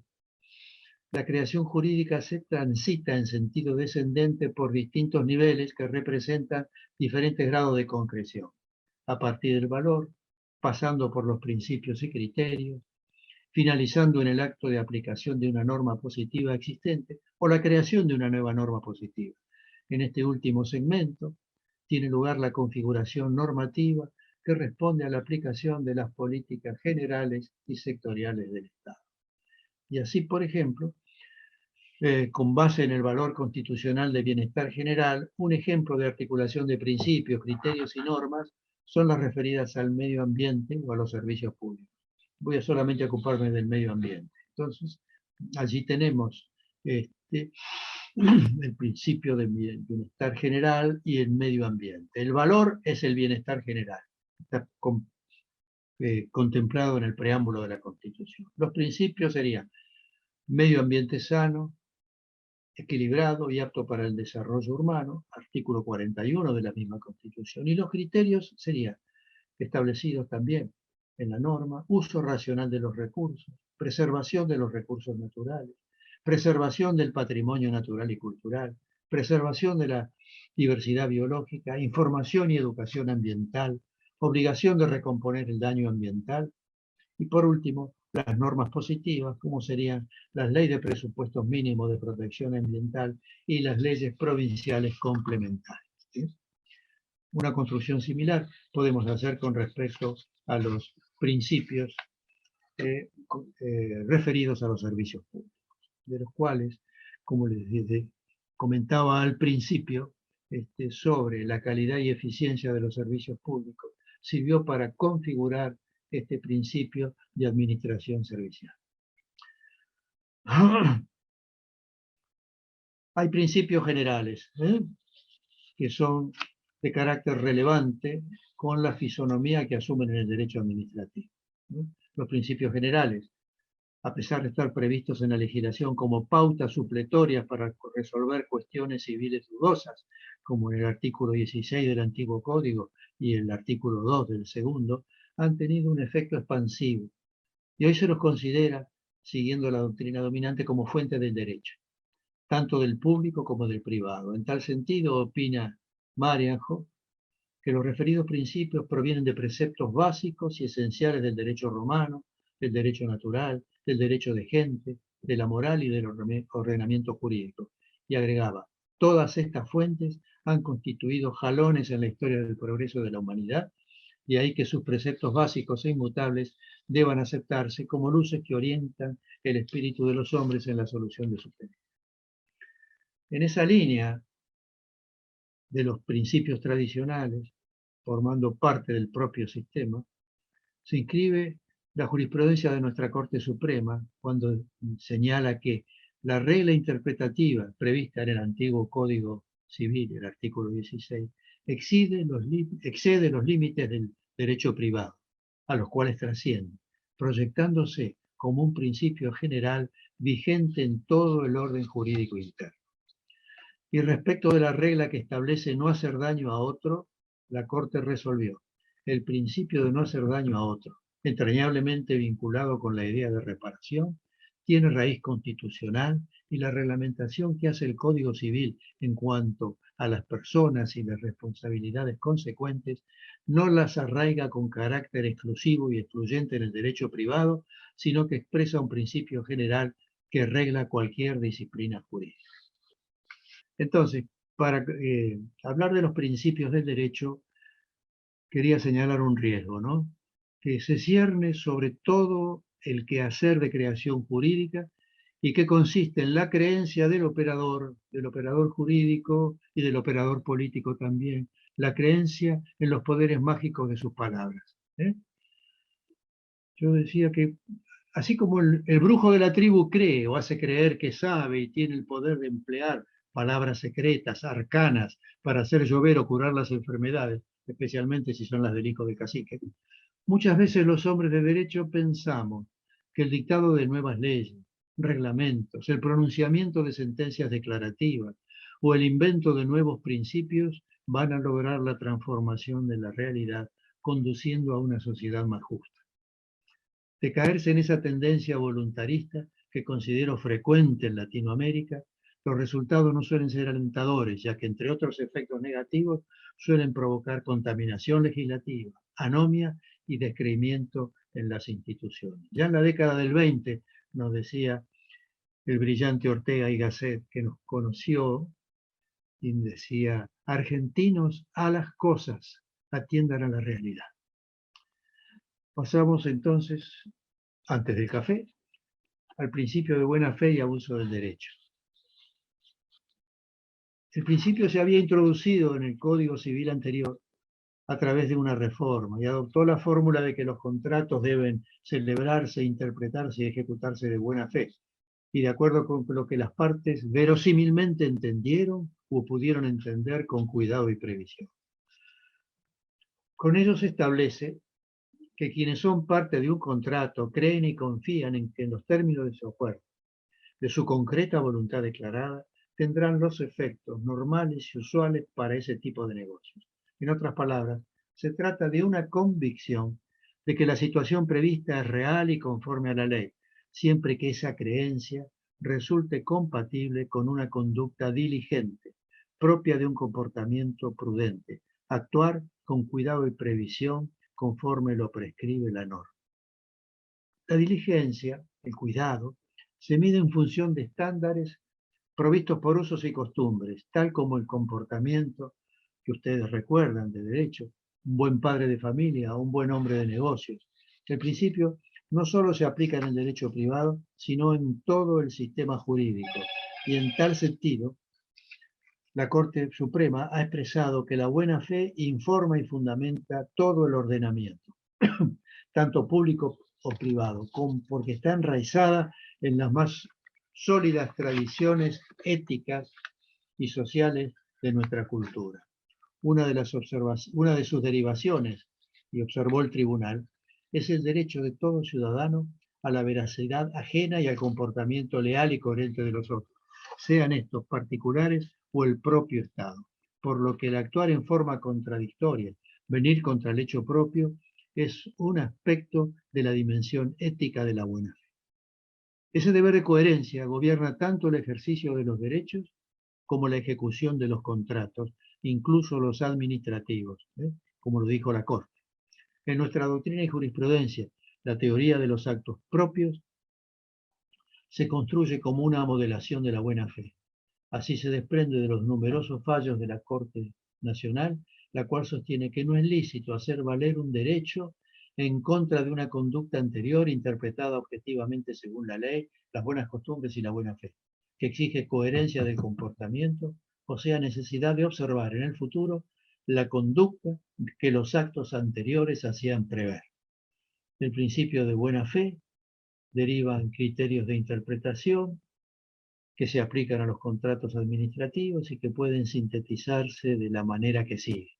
la creación jurídica se transita en sentido descendente por distintos niveles que representan diferentes grados de concreción, a partir del valor, pasando por los principios y criterios, finalizando en el acto de aplicación de una norma positiva existente o la creación de una nueva norma positiva. En este último segmento tiene lugar la configuración normativa que responde a la aplicación de las políticas generales y sectoriales del Estado. Y así, por ejemplo, con base en el valor constitucional de bienestar general, un ejemplo de articulación de principios, criterios y normas son las referidas al medio ambiente o a los servicios públicos. Voy a solamente ocuparme del medio ambiente. Entonces, allí tenemos el principio de bienestar general y el medio ambiente. El valor es el bienestar general. Está contemplado en el preámbulo de la Constitución. Los principios serían medio ambiente sano, equilibrado y apto para el desarrollo humano, artículo 41 de la misma Constitución. Y los criterios serían establecidos también en la norma: uso racional de los recursos, preservación de los recursos naturales, preservación del patrimonio natural y cultural, preservación de la diversidad biológica, información y educación ambiental, obligación de recomponer el daño ambiental, y por último, las normas positivas, como serían las leyes de presupuestos mínimos de protección ambiental y las leyes provinciales complementarias. ¿Sí? Una construcción similar podemos hacer con respecto a los principios referidos a los servicios públicos, de los cuales, como les comentaba al principio, sobre la calidad y eficiencia de los servicios públicos, sirvió para configurar este principio de administración servicial. Hay principios generales que son de carácter relevante con la fisonomía que asumen en el derecho administrativo. Los principios generales, a pesar de estar previstos en la legislación como pautas supletorias para resolver cuestiones civiles dudosas, como en el artículo 16 del antiguo Código y el artículo 2 del segundo, han tenido un efecto expansivo y hoy se los considera, siguiendo la doctrina dominante, como fuente del derecho, tanto del público como del privado. En tal sentido, opina Marianjo que los referidos principios provienen de preceptos básicos y esenciales del derecho romano, del derecho natural, del derecho de gente, de la moral y del ordenamiento jurídico. Y agregaba: todas estas fuentes han constituido jalones en la historia del progreso de la humanidad, y ahí que sus preceptos básicos e inmutables deban aceptarse como luces que orientan el espíritu de los hombres en la solución de sus temas. En esa línea de los principios tradicionales, formando parte del propio sistema, se inscribe la jurisprudencia de nuestra Corte Suprema cuando señala que la regla interpretativa prevista en el antiguo Código Civil, el artículo 16, excede los límites del derecho privado, a los cuales trasciende, proyectándose como un principio general vigente en todo el orden jurídico interno. Y respecto de la regla que establece no hacer daño a otro, la Corte resolvió: el principio de no hacer daño a otro, entrañablemente vinculado con la idea de reparación, tiene raíz constitucional, y la reglamentación que hace el Código Civil en cuanto a las personas y las responsabilidades consecuentes no las arraiga con carácter exclusivo y excluyente en el derecho privado, sino que expresa un principio general que regla cualquier disciplina jurídica. Entonces, para hablar de los principios del derecho, quería señalar un riesgo, ¿no? Que se cierne sobre todo el quehacer de creación jurídica y que consiste en la creencia del operador jurídico y del operador político también, la creencia en los poderes mágicos de sus palabras. Yo decía que así como el brujo de la tribu cree o hace creer que sabe y tiene el poder de emplear palabras secretas, arcanas, para hacer llover o curar las enfermedades, especialmente si son las del hijo de cacique, muchas veces los hombres de derecho pensamos que el dictado de nuevas leyes, reglamentos, el pronunciamiento de sentencias declarativas o el invento de nuevos principios van a lograr la transformación de la realidad, conduciendo a una sociedad más justa. De caerse en esa tendencia voluntarista que considero frecuente en Latinoamérica, los resultados no suelen ser alentadores, ya que entre otros efectos negativos suelen provocar contaminación legislativa, anomia y descreimiento en las instituciones. Ya en la década del 20 nos decía el brillante Ortega y Gasset, que nos conoció, y decía: argentinos a las cosas, atiendan a la realidad. Pasamos entonces, antes del café, al principio de buena fe y abuso del derecho. El principio se había introducido en el Código Civil anterior a través de una reforma y adoptó la fórmula de que los contratos deben celebrarse, interpretarse y ejecutarse de buena fe y de acuerdo con lo que las partes verosímilmente entendieron o pudieron entender con cuidado y previsión. Con ello se establece que quienes son parte de un contrato creen y confían en que en los términos de su acuerdo, de su concreta voluntad declarada, tendrán los efectos normales y usuales para ese tipo de negocios. En otras palabras, se trata de una convicción de que la situación prevista es real y conforme a la ley, siempre que esa creencia resulte compatible con una conducta diligente, propia de un comportamiento prudente, actuar con cuidado y previsión conforme lo prescribe la norma. La diligencia, el cuidado, se mide en función de estándares provistos por usos y costumbres, tal como el comportamiento que ustedes recuerdan de derecho, un buen padre de familia o un buen hombre de negocios. El principio no solo se aplica en el derecho privado, sino en todo el sistema jurídico. Y en tal sentido, la Corte Suprema ha expresado que la buena fe informa y fundamenta todo el ordenamiento, tanto público o privado, porque está enraizada en las más sólidas tradiciones éticas y sociales de nuestra cultura. Una de sus derivaciones, y observó el tribunal, es el derecho de todo ciudadano a la veracidad ajena y al comportamiento leal y coherente de los otros, sean estos particulares o el propio Estado, por lo que el actuar en forma contradictoria, venir contra el hecho propio, es un aspecto de la dimensión ética de la buena fe. Ese deber de coherencia gobierna tanto el ejercicio de los derechos como la ejecución de los contratos, incluso los administrativos, como lo dijo la Corte. En nuestra doctrina y jurisprudencia, la teoría de los actos propios se construye como una modelación de la buena fe. Así se desprende de los numerosos fallos de la Corte Nacional, la cual sostiene que no es lícito hacer valer un derecho en contra de una conducta anterior interpretada objetivamente según la ley, las buenas costumbres y la buena fe, que exige coherencia del comportamiento, o sea, necesidad de observar en el futuro la conducta que los actos anteriores hacían prever. Del principio de buena fe derivan criterios de interpretación que se aplican a los contratos administrativos y que pueden sintetizarse de la manera que sigue.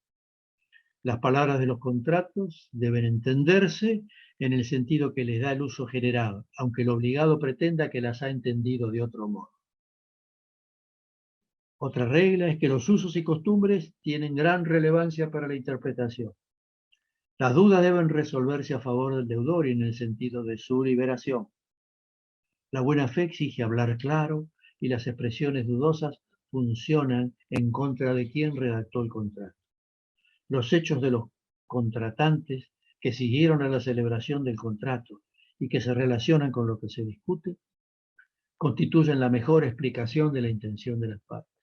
Las palabras de los contratos deben entenderse en el sentido que les da el uso general, aunque el obligado pretenda que las ha entendido de otro modo. Otra regla es que los usos y costumbres tienen gran relevancia para la interpretación. Las dudas deben resolverse a favor del deudor y en el sentido de su liberación. La buena fe exige hablar claro y las expresiones dudosas funcionan en contra de quien redactó el contrato. Los hechos de los contratantes que siguieron a la celebración del contrato y que se relacionan con lo que se discute constituyen la mejor explicación de la intención de las partes.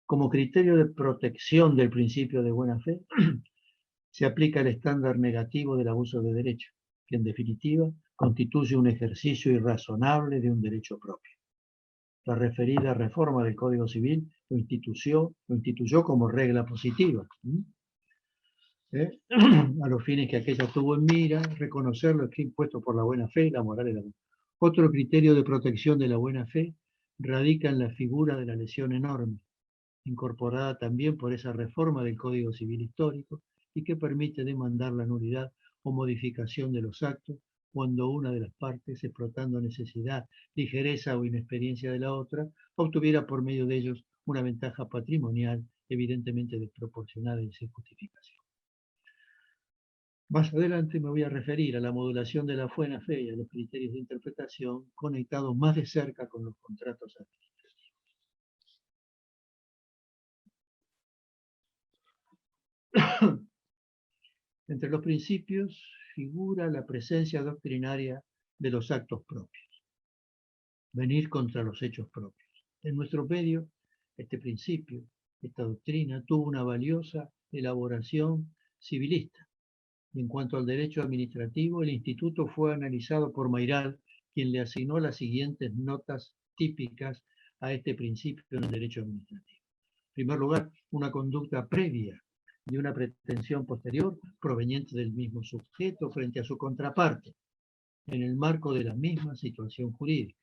Como criterio de protección del principio de buena fe, se aplica el estándar negativo del abuso de derecho, que en definitiva constituye un ejercicio irrazonable de un derecho propio. La referida reforma del Código Civil lo instituyó como regla positiva. A los fines que aquella tuvo en mira, reconocer lo que es impuesto por la buena fe, la moral y la... Otro criterio de protección de la buena fe radica en la figura de la lesión enorme, incorporada también por esa reforma del Código Civil histórico y que permite demandar la nulidad o modificación de los actos cuando una de las partes, explotando necesidad, ligereza o inexperiencia de la otra, obtuviera por medio de ellos una ventaja patrimonial evidentemente desproporcionada y sin justificación. Más adelante me voy a referir a la modulación de la buena fe y a los criterios de interpretación conectados más de cerca con los contratos administrativos. Entre los principios figura la presencia doctrinaria de los actos propios, venir contra los hechos propios. En nuestro medio, este principio, esta doctrina, tuvo una valiosa elaboración civilista. Y en cuanto al derecho administrativo, el instituto fue analizado por Mayral, quien le asignó las siguientes notas típicas a este principio en el derecho administrativo. En primer lugar, una conducta previa y una pretensión posterior proveniente del mismo sujeto frente a su contraparte, en el marco de la misma situación jurídica.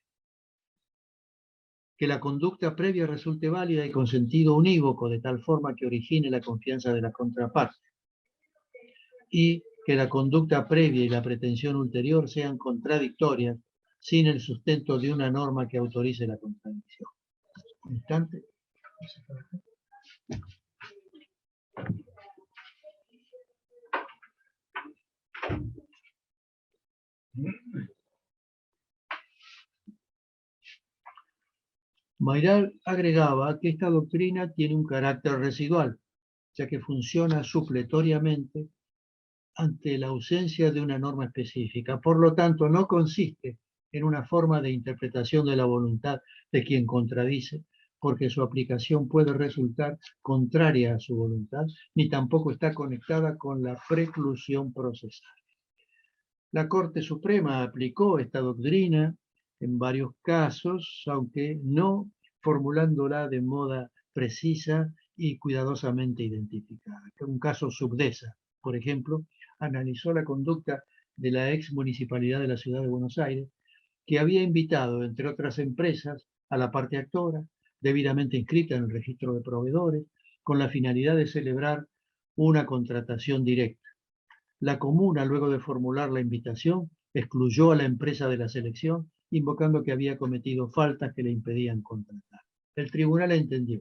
Que la conducta previa resulte válida y con sentido unívoco, de tal forma que origine la confianza de la contraparte. Y que la conducta previa y la pretensión ulterior sean contradictorias sin el sustento de una norma que autorice la contradicción. Un instante. Mayral agregaba que esta doctrina tiene un carácter residual, ya que funciona supletoriamente ante la ausencia de una norma específica. Por lo tanto, no consiste en una forma de interpretación de la voluntad de quien contradice, porque su aplicación puede resultar contraria a su voluntad, ni tampoco está conectada con la preclusión procesal. La Corte Suprema aplicó esta doctrina en varios casos, aunque no formulándola de modo precisa y cuidadosamente identificada. Un caso Subdesa, por ejemplo, analizó la conducta de la ex municipalidad de la ciudad de Buenos Aires, que había invitado, entre otras empresas, a la parte actora, debidamente inscrita en el registro de proveedores, con la finalidad de celebrar una contratación directa. La comuna, luego de formular la invitación, excluyó a la empresa de la selección, invocando que había cometido faltas que le impedían contratar. El tribunal entendió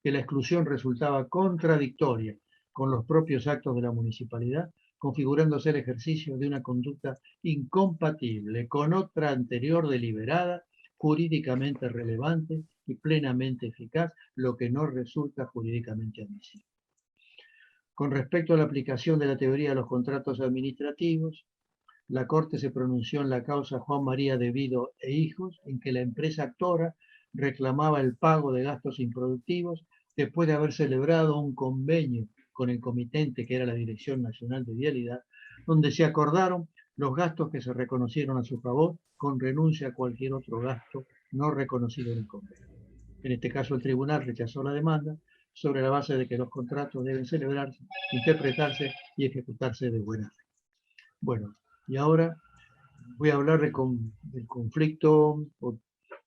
que la exclusión resultaba contradictoria con los propios actos de la municipalidad, configurándose el ejercicio de una conducta incompatible con otra anterior deliberada, jurídicamente relevante y plenamente eficaz, lo que no resulta jurídicamente admisible. Con respecto a la aplicación de la teoría de los contratos administrativos, la Corte se pronunció en la causa Juan María de Vido e Hijos, en que la empresa actora reclamaba el pago de gastos improductivos después de haber celebrado un convenio con el comitente, que era la Dirección Nacional de Vialidad, donde se acordaron los gastos que se reconocieron a su favor con renuncia a cualquier otro gasto no reconocido en el convenio. En este caso, el tribunal rechazó la demanda sobre la base de que los contratos deben celebrarse, interpretarse y ejecutarse de buena fe. Bueno, y ahora voy a hablar del conflicto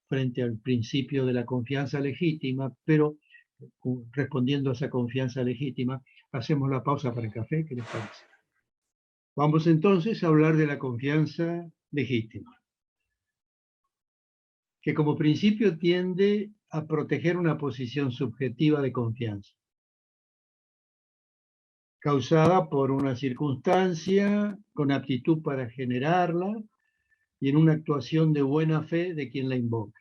frente al principio de la confianza legítima, pero respondiendo a esa confianza legítima, hacemos la pausa para el café, ¿qué les parece? Vamos entonces a hablar de la confianza legítima, que como principio tiende a proteger una posición subjetiva de confianza, causada por una circunstancia con aptitud para generarla y en una actuación de buena fe de quien la invoca,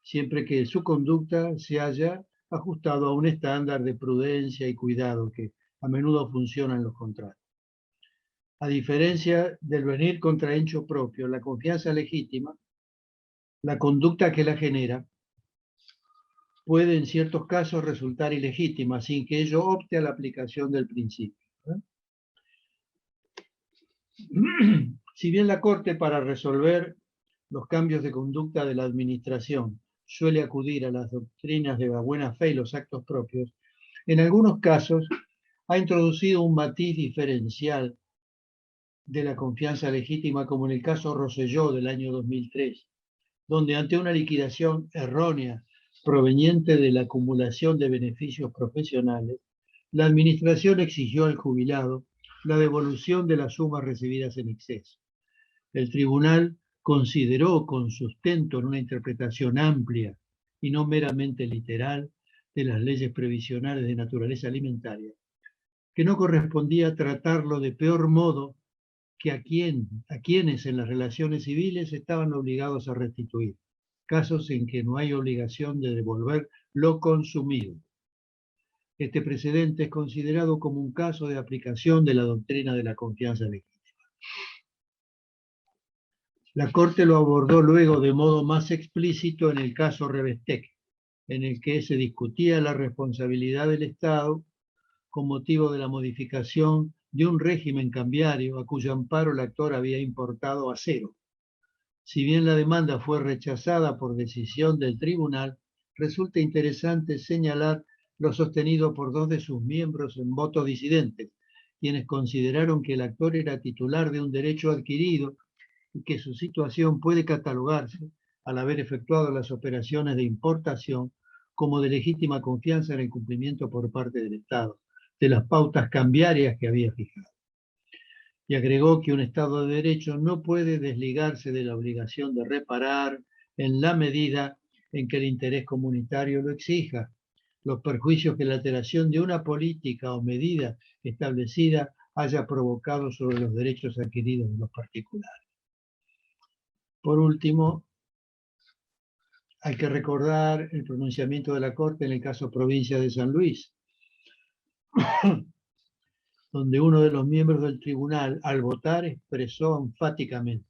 siempre que su conducta se haya ajustado a un estándar de prudencia y cuidado que a menudo funciona en los contratos. A diferencia del venir contra hecho propio, la confianza legítima, la conducta que la genera, puede en ciertos casos resultar ilegítima sin que ello opte a la aplicación del principio. Si bien la Corte, para resolver los cambios de conducta de la administración, suele acudir a las doctrinas de la buena fe y los actos propios, en algunos casos ha introducido un matiz diferencial de la confianza legítima, como en el caso Rosselló del año 2003, donde ante una liquidación errónea proveniente de la acumulación de beneficios profesionales, la administración exigió al jubilado la devolución de las sumas recibidas en exceso. El tribunal consideró con sustento en una interpretación amplia y no meramente literal de las leyes previsionales de naturaleza alimentaria, que no correspondía tratarlo de peor modo que a quienes en las relaciones civiles estaban obligados a restituir, casos en que no hay obligación de devolver lo consumido. Este precedente es considerado como un caso de aplicación de la doctrina de la confianza legítima. La Corte lo abordó luego de modo más explícito en el caso Revestec, en el que se discutía la responsabilidad del Estado con motivo de la modificación de un régimen cambiario a cuyo amparo el actor había importado acero. Si bien la demanda fue rechazada por decisión del tribunal, resulta interesante señalar lo sostenido por dos de sus miembros en votos disidentes, quienes consideraron que el actor era titular de un derecho adquirido y que su situación puede catalogarse, al haber efectuado las operaciones de importación, como de legítima confianza en el cumplimiento por parte del Estado de las pautas cambiarias que había fijado. Y agregó que un Estado de Derecho no puede desligarse de la obligación de reparar en la medida en que el interés comunitario lo exija los perjuicios que la alteración de una política o medida establecida haya provocado sobre los derechos adquiridos de los particulares. Por último, hay que recordar el pronunciamiento de la Corte en el caso Provincia de San Luis, donde uno de los miembros del tribunal, al votar, expresó enfáticamente: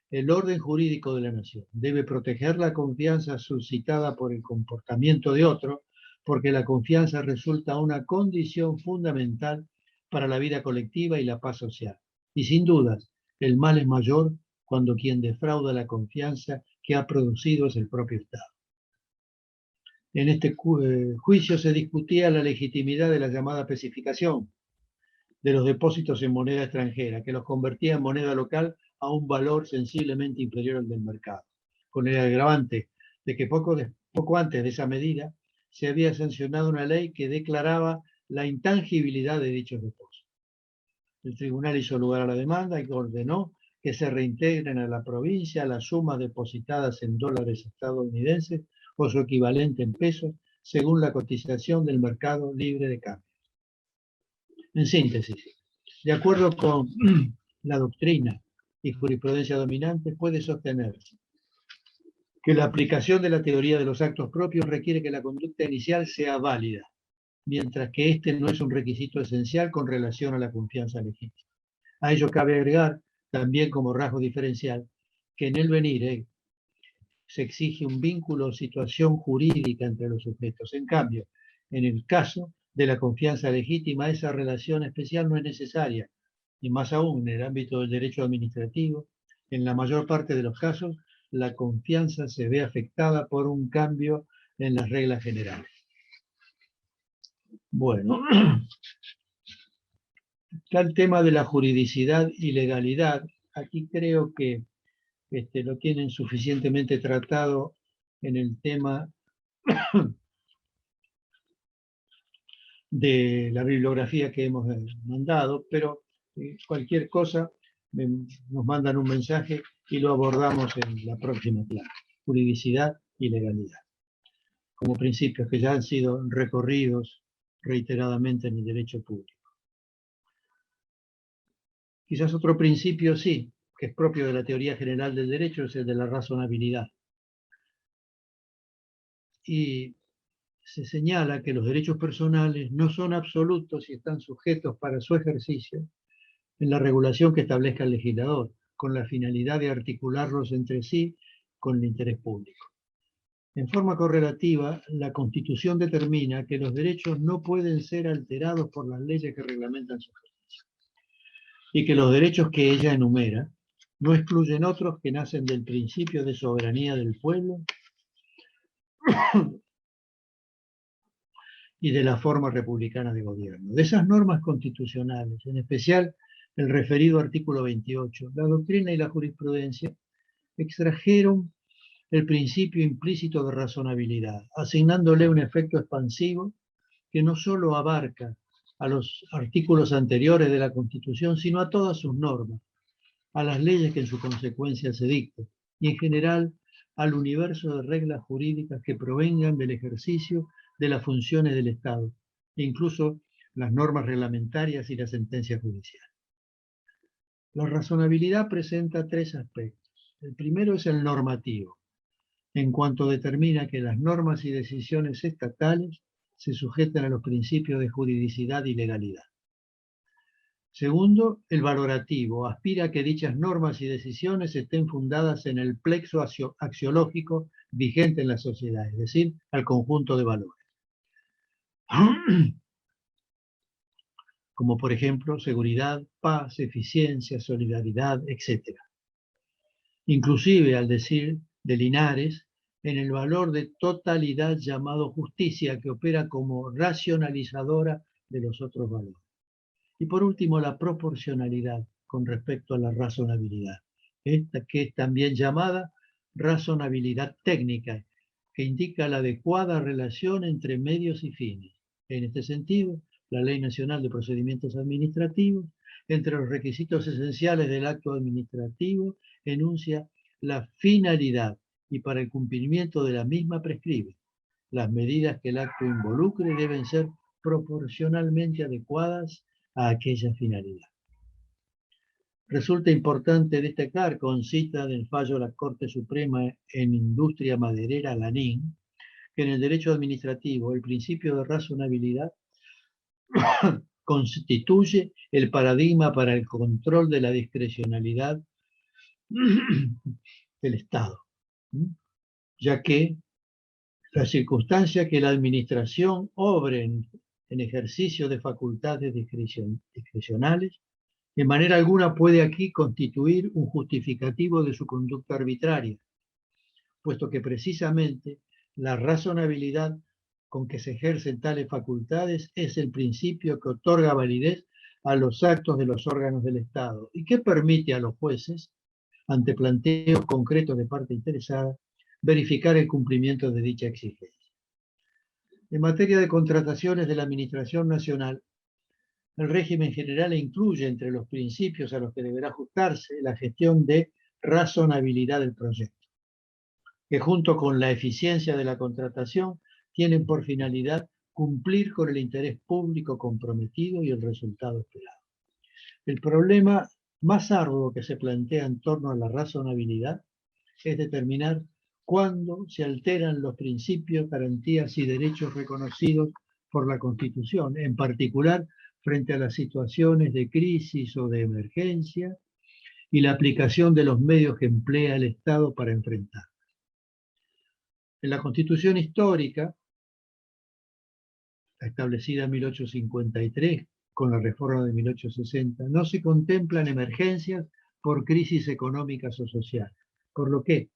el orden jurídico de la nación debe proteger la confianza suscitada por el comportamiento de otro, porque la confianza resulta una condición fundamental para la vida colectiva y la paz social. Y sin dudas, el mal es mayor cuando quien defrauda la confianza que ha producido es el propio Estado. En este juicio se discutía la legitimidad de la llamada especificación de los depósitos en moneda extranjera, que los convertía en moneda local a un valor sensiblemente inferior al del mercado, con el agravante de que poco antes de esa medida se había sancionado una ley que declaraba la intangibilidad de dichos depósitos. El tribunal hizo lugar a la demanda y ordenó que se reintegren a la provincia las sumas depositadas en dólares estadounidenses o su equivalente en pesos, según la cotización del mercado libre de cambio. En síntesis, de acuerdo con la doctrina y jurisprudencia dominante, puede sostenerse que la aplicación de la teoría de los actos propios requiere que la conducta inicial sea válida, mientras que este no es un requisito esencial con relación a la confianza legítima. A ello cabe agregar, también como rasgo diferencial, que en el venire se exige un vínculo o situación jurídica entre los sujetos. En cambio, en el caso de la confianza legítima, esa relación especial no es necesaria, y más aún en el ámbito del derecho administrativo, en la mayor parte de los casos, la confianza se ve afectada por un cambio en las reglas generales. Bueno, está el tema de la juridicidad y legalidad. Aquí creo que lo tienen suficientemente tratado en el tema de la bibliografía que hemos mandado, pero cualquier cosa nos mandan un mensaje y lo abordamos en la próxima clase. Juridicidad y legalidad, como principios que ya han sido recorridos reiteradamente en el derecho público. Quizás otro principio sí, que es propio de la teoría general del derecho, es el de la razonabilidad. Y se señala que los derechos personales no son absolutos y están sujetos para su ejercicio en la regulación que establezca el legislador, con la finalidad de articularlos entre sí con el interés público. En forma correlativa, la Constitución determina que los derechos no pueden ser alterados por las leyes que reglamentan su ejercicio, y que los derechos que ella enumera no excluyen otros que nacen del principio de soberanía del pueblo y de la forma republicana de gobierno. De esas normas constitucionales, en especial el referido artículo 28, la doctrina y la jurisprudencia extrajeron el principio implícito de razonabilidad, asignándole un efecto expansivo que no solo abarca a los artículos anteriores de la Constitución, sino a todas sus normas, a las leyes que en su consecuencia se dicten, y en general al universo de reglas jurídicas que provengan del ejercicio de las funciones del Estado, e incluso las normas reglamentarias y las sentencias judiciales. La razonabilidad presenta tres aspectos. El primero es el normativo, en cuanto determina que las normas y decisiones estatales se sujetan a los principios de juridicidad y legalidad. Segundo, el valorativo, aspira a que dichas normas y decisiones estén fundadas en el plexo axiológico vigente en la sociedad, es decir, al conjunto de valores. Como por ejemplo, seguridad, paz, eficiencia, solidaridad, etc. Inclusive, al decir de Linares, en el valor de totalidad llamado justicia, que opera como racionalizadora de los otros valores. Y por último, la proporcionalidad con respecto a la razonabilidad, esta que es también llamada razonabilidad técnica, que indica la adecuada relación entre medios y fines. En este sentido, la Ley Nacional de Procedimientos Administrativos, entre los requisitos esenciales del acto administrativo, enuncia la finalidad y para el cumplimiento de la misma prescribe. Las medidas que el acto involucre deben ser proporcionalmente adecuadas a aquella finalidad. Resulta importante destacar, con cita del fallo de la Corte Suprema en Industria Maderera Lanín, que en el derecho administrativo el principio de razonabilidad constituye el paradigma para el control de la discrecionalidad del Estado, ya que la circunstancia que la administración obre en ejercicio de facultades discrecionales, de manera alguna puede aquí constituir un justificativo de su conducta arbitraria, puesto que precisamente la razonabilidad con que se ejercen tales facultades es el principio que otorga validez a los actos de los órganos del Estado y que permite a los jueces, ante planteos concretos de parte interesada, verificar el cumplimiento de dicha exigencia. En materia de contrataciones de la Administración Nacional, el régimen general incluye entre los principios a los que deberá ajustarse la gestión de razonabilidad del proyecto, que junto con la eficiencia de la contratación tienen por finalidad cumplir con el interés público comprometido y el resultado esperado. El problema más arduo que se plantea en torno a la razonabilidad es determinar cuándo se alteran los principios, garantías y derechos reconocidos por la Constitución, en particular frente a las situaciones de crisis o de emergencia y la aplicación de los medios que emplea el Estado para enfrentarlas. En la Constitución histórica, establecida en 1853 con la reforma de 1860, no se contemplan emergencias por crisis económicas o sociales, por lo que,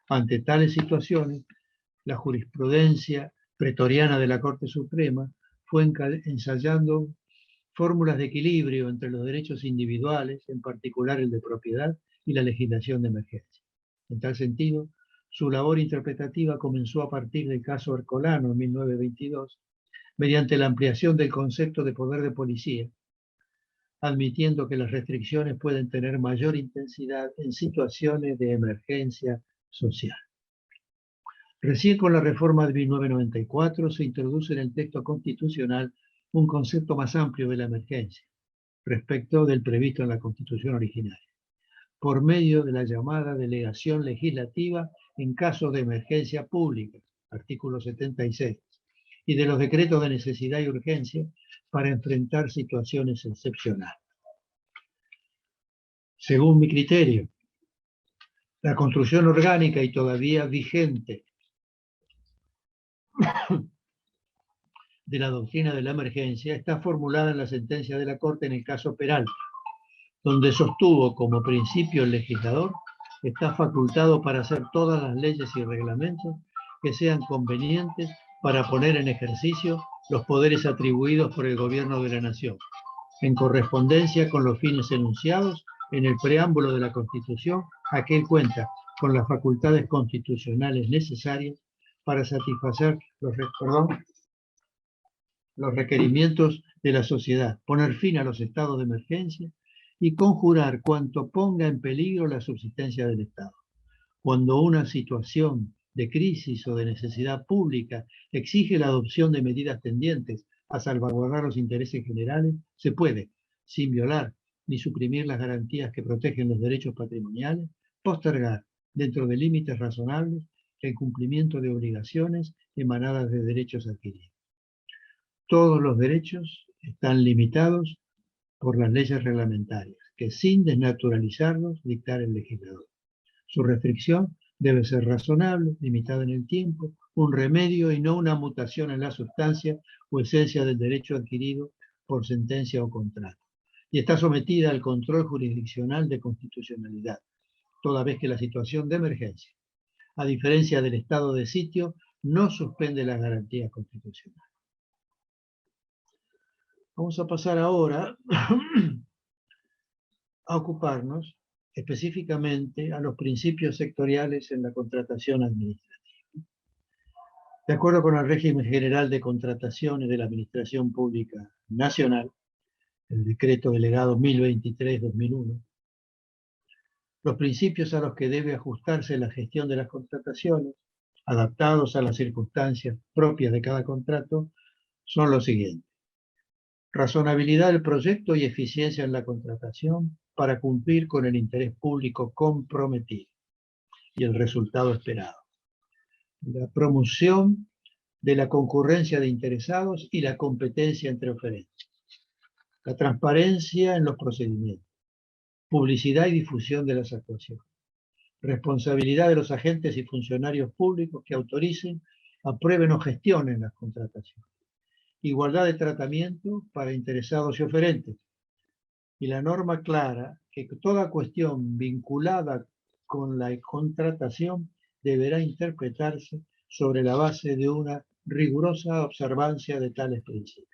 ante tales situaciones, la jurisprudencia pretoriana de la Corte Suprema fue ensayando fórmulas de equilibrio entre los derechos individuales, en particular el de propiedad, y la legislación de emergencia. En tal sentido, su labor interpretativa comenzó a partir del caso Ercolano en 1922, mediante la ampliación del concepto de poder de policía, admitiendo que las restricciones pueden tener mayor intensidad en situaciones de emergencia social. Recién con la reforma de 1994 se introduce en el texto constitucional un concepto más amplio de la emergencia, respecto del previsto en la Constitución originaria, por medio de la llamada delegación legislativa en caso de emergencia pública, artículo 76, y de los decretos de necesidad y urgencia para enfrentar situaciones excepcionales. Según mi criterio, la construcción orgánica y todavía vigente de la doctrina de la emergencia está formulada en la sentencia de la Corte en el caso Peralta, donde sostuvo como principio el legislador está facultado para hacer todas las leyes y reglamentos que sean convenientes para poner en ejercicio los poderes atribuidos por el gobierno de la nación, en correspondencia con los fines enunciados en el preámbulo de la Constitución, a que él cuenta con las facultades constitucionales necesarias para satisfacer los requerimientos de la sociedad, poner fin a los estados de emergencia y conjurar cuanto ponga en peligro la subsistencia del Estado. Cuando una situación de crisis o de necesidad pública exige la adopción de medidas tendientes a salvaguardar los intereses generales, se puede, sin violar ni suprimir las garantías que protegen los derechos patrimoniales, postergar, dentro de límites razonables, el cumplimiento de obligaciones emanadas de derechos adquiridos. Todos los derechos están limitados por las leyes reglamentarias, que sin desnaturalizarlos dictar el legislador. Su restricción debe ser razonable, limitada en el tiempo, un remedio y no una mutación en la sustancia o esencia del derecho adquirido por sentencia o contrato. Y está sometida al control jurisdiccional de constitucionalidad, toda vez que la situación de emergencia, a diferencia del estado de sitio, no suspende las garantías constitucionales. Vamos a pasar ahora a ocuparnos específicamente a los principios sectoriales en la contratación administrativa. De acuerdo con el régimen general de contrataciones de la Administración Pública Nacional, el decreto delegado 1023-2001, los principios a los que debe ajustarse la gestión de las contrataciones, adaptados a las circunstancias propias de cada contrato, son los siguientes. Razonabilidad del proyecto y eficiencia en la contratación para cumplir con el interés público comprometido y el resultado esperado. La promoción de la concurrencia de interesados y la competencia entre oferentes. La transparencia en los procedimientos. Publicidad y difusión de las actuaciones. Responsabilidad de los agentes y funcionarios públicos que autoricen, aprueben o gestionen las contrataciones. Igualdad de tratamiento para interesados y oferentes. Y la norma clara que toda cuestión vinculada con la contratación deberá interpretarse sobre la base de una rigurosa observancia de tales principios.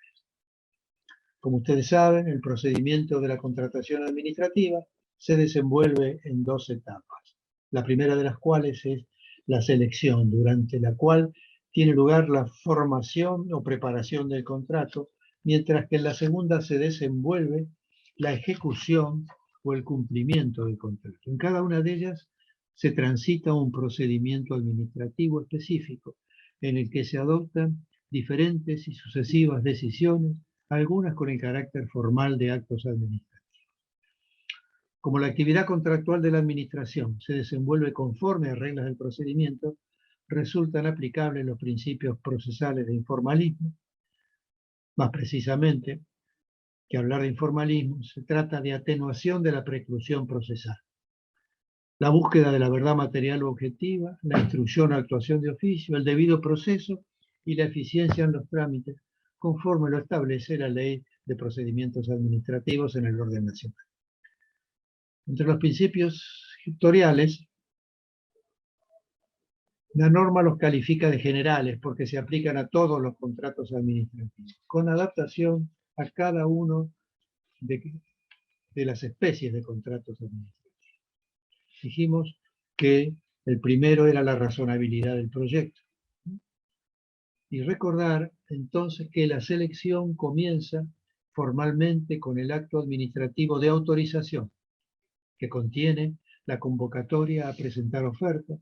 Como ustedes saben, el procedimiento de la contratación administrativa se desenvuelve en dos etapas. La primera de las cuales es la selección, durante la cual tiene lugar la formación o preparación del contrato, mientras que en la segunda se desenvuelve la ejecución o el cumplimiento del contrato. En cada una de ellas se transita un procedimiento administrativo específico en el que se adoptan diferentes y sucesivas decisiones, algunas con el carácter formal de actos administrativos. Como la actividad contractual de la administración se desenvuelve conforme a reglas del procedimiento, resultan aplicables los principios procesales de informalismo. Más precisamente, que hablar de informalismo se trata de atenuación de la preclusión procesal. La búsqueda de la verdad material o objetiva, la instrucción o actuación de oficio, el debido proceso y la eficiencia en los trámites, conforme lo establece la Ley de Procedimientos Administrativos en el orden nacional. Entre los principios sectoriales, la norma los califica de generales porque se aplican a todos los contratos administrativos, con adaptación a cada uno de las especies de contratos administrativos. Dijimos que el primero era la razonabilidad del proyecto. Y recordar entonces que la selección comienza formalmente con el acto administrativo de autorización, que contiene la convocatoria a presentar ofertas,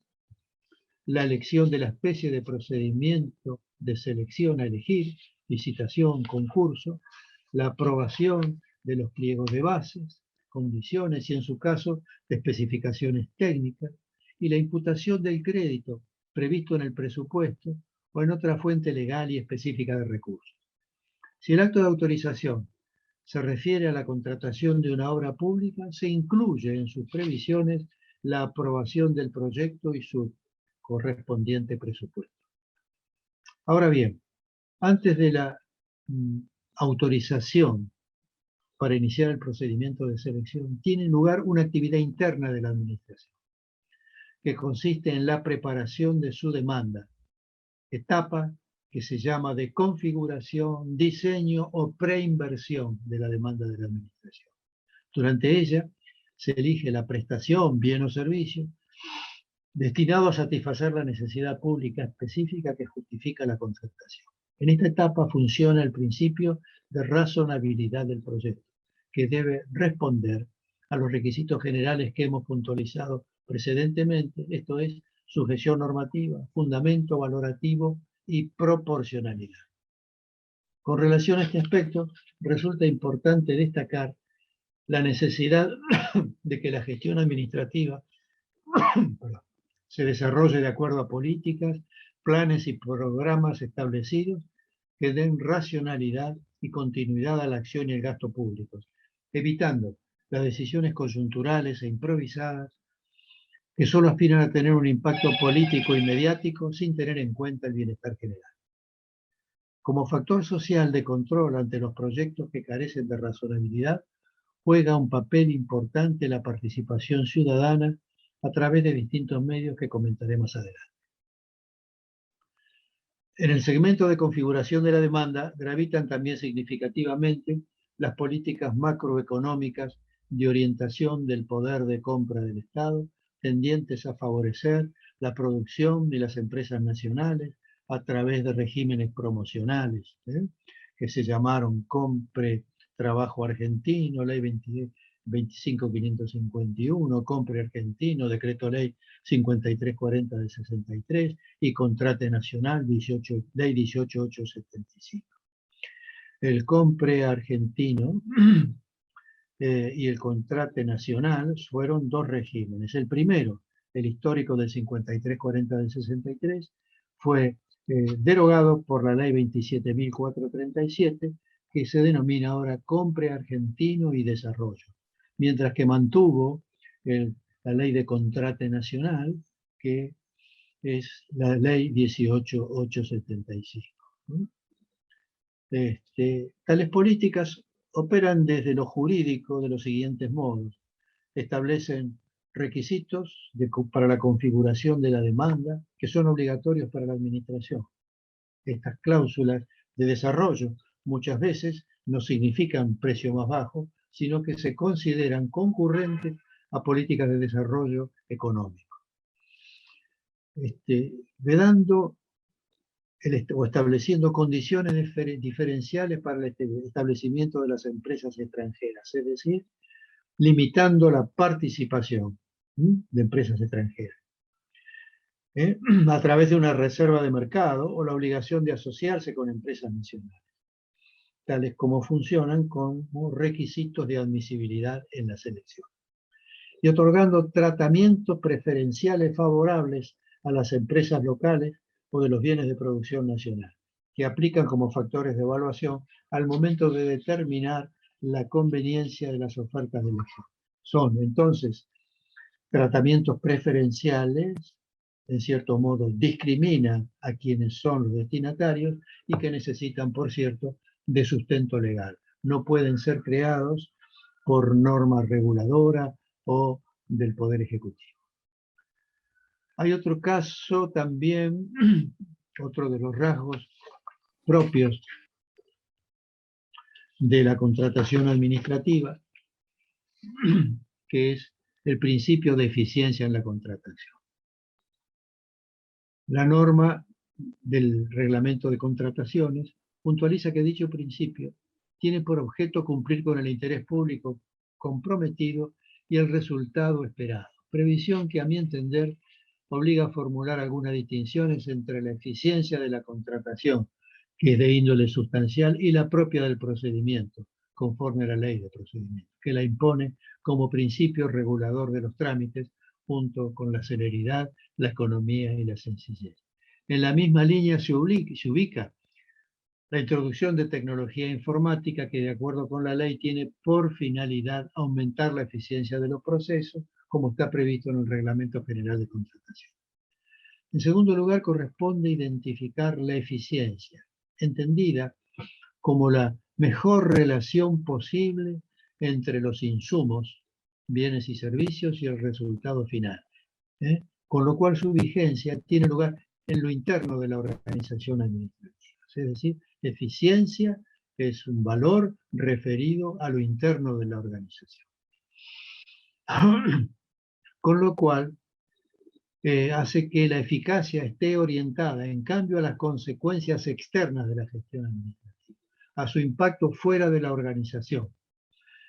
la elección de la especie de procedimiento de selección a elegir, licitación, concurso, la aprobación de los pliegos de bases, condiciones y en su caso de especificaciones técnicas, y la imputación del crédito previsto en el presupuesto o en otra fuente legal y específica de recursos. Si el acto de autorización se refiere a la contratación de una obra pública, se incluye en sus previsiones la aprobación del proyecto y su correspondiente presupuesto. Ahora bien, antes de la autorización para iniciar el procedimiento de selección, tiene lugar una actividad interna de la administración, que consiste en la preparación de su demanda, etapa que se llama de configuración, diseño o preinversión de la demanda de la administración. Durante ella se elige la prestación, bien o servicio, destinado a satisfacer la necesidad pública específica que justifica la concertación. En esta etapa funciona el principio de razonabilidad del proyecto, que debe responder a los requisitos generales que hemos puntualizado precedentemente, esto es, sujeción normativa, fundamento valorativo y proporcionalidad. Con relación a este aspecto, resulta importante destacar la necesidad de que la gestión administrativa se desarrolle de acuerdo a políticas, planes y programas establecidos que den racionalidad y continuidad a la acción y el gasto públicos, evitando las decisiones coyunturales e improvisadas que solo aspiran a tener un impacto político y mediático sin tener en cuenta el bienestar general. Como factor social de control ante los proyectos que carecen de razonabilidad, juega un papel importante la participación ciudadana a través de distintos medios que comentaré más adelante. En el segmento de configuración de la demanda gravitan también significativamente las políticas macroeconómicas de orientación del poder de compra del Estado, tendientes a favorecer la producción de las empresas nacionales a través de regímenes promocionales, que se llamaron Compre Trabajo Argentino, Ley 25.551, Compre Argentino, Decreto Ley 5340 del 63 y Contrate Nacional, Ley 18875. El Compre Argentino y el Contrate Nacional fueron dos regímenes. El primero, el histórico del 5340 del 63, fue derogado por la Ley 27.437, que se denomina ahora Compre Argentino y Desarrollo, mientras que mantuvo la Ley de Contrate Nacional, que es la Ley 18.875. Tales políticas operan desde lo jurídico de los siguientes modos. Establecen requisitos para la configuración de la demanda que son obligatorios para la administración. Estas cláusulas de desarrollo muchas veces no significan precio más bajo, sino que se consideran concurrentes a políticas de desarrollo económico. Vedando o estableciendo condiciones diferenciales para el establecimiento de las empresas extranjeras, es decir, limitando la participación de empresas extranjeras a través de una reserva de mercado o la obligación de asociarse con empresas nacionales, tales como funcionan como requisitos de admisibilidad en la selección, y otorgando tratamientos preferenciales favorables a las empresas locales o de los bienes de producción nacional, que aplican como factores de evaluación al momento de determinar la conveniencia de las ofertas de elección. Son entonces tratamientos preferenciales, en cierto modo discriminan a quienes son los destinatarios y que necesitan, por cierto, de sustento legal. No pueden ser creados por norma reguladora o del Poder Ejecutivo. Hay otro caso también, otro de los rasgos propios de la contratación administrativa, que es el principio de eficiencia en la contratación. La norma del reglamento de contrataciones puntualiza que dicho principio tiene por objeto cumplir con el interés público comprometido y el resultado esperado, previsión que a mi entender obliga a formular algunas distinciones entre la eficiencia de la contratación, que es de índole sustancial, y la propia del procedimiento, conforme a la ley de procedimiento, que la impone como principio regulador de los trámites, junto con la celeridad, la economía y la sencillez. En la misma línea se ubica la introducción de tecnología informática que, de acuerdo con la ley, tiene por finalidad aumentar la eficiencia de los procesos, como está previsto en el Reglamento General de Contratación. En segundo lugar, corresponde identificar la eficiencia, entendida como la mejor relación posible entre los insumos, bienes y servicios y el resultado final, con lo cual su vigencia tiene lugar en lo interno de la organización administrativa. Es decir, eficiencia es un valor referido a lo interno de la organización. Con lo cual, hace que la eficacia esté orientada, en cambio, a las consecuencias externas de la gestión administrativa, a su impacto fuera de la organización,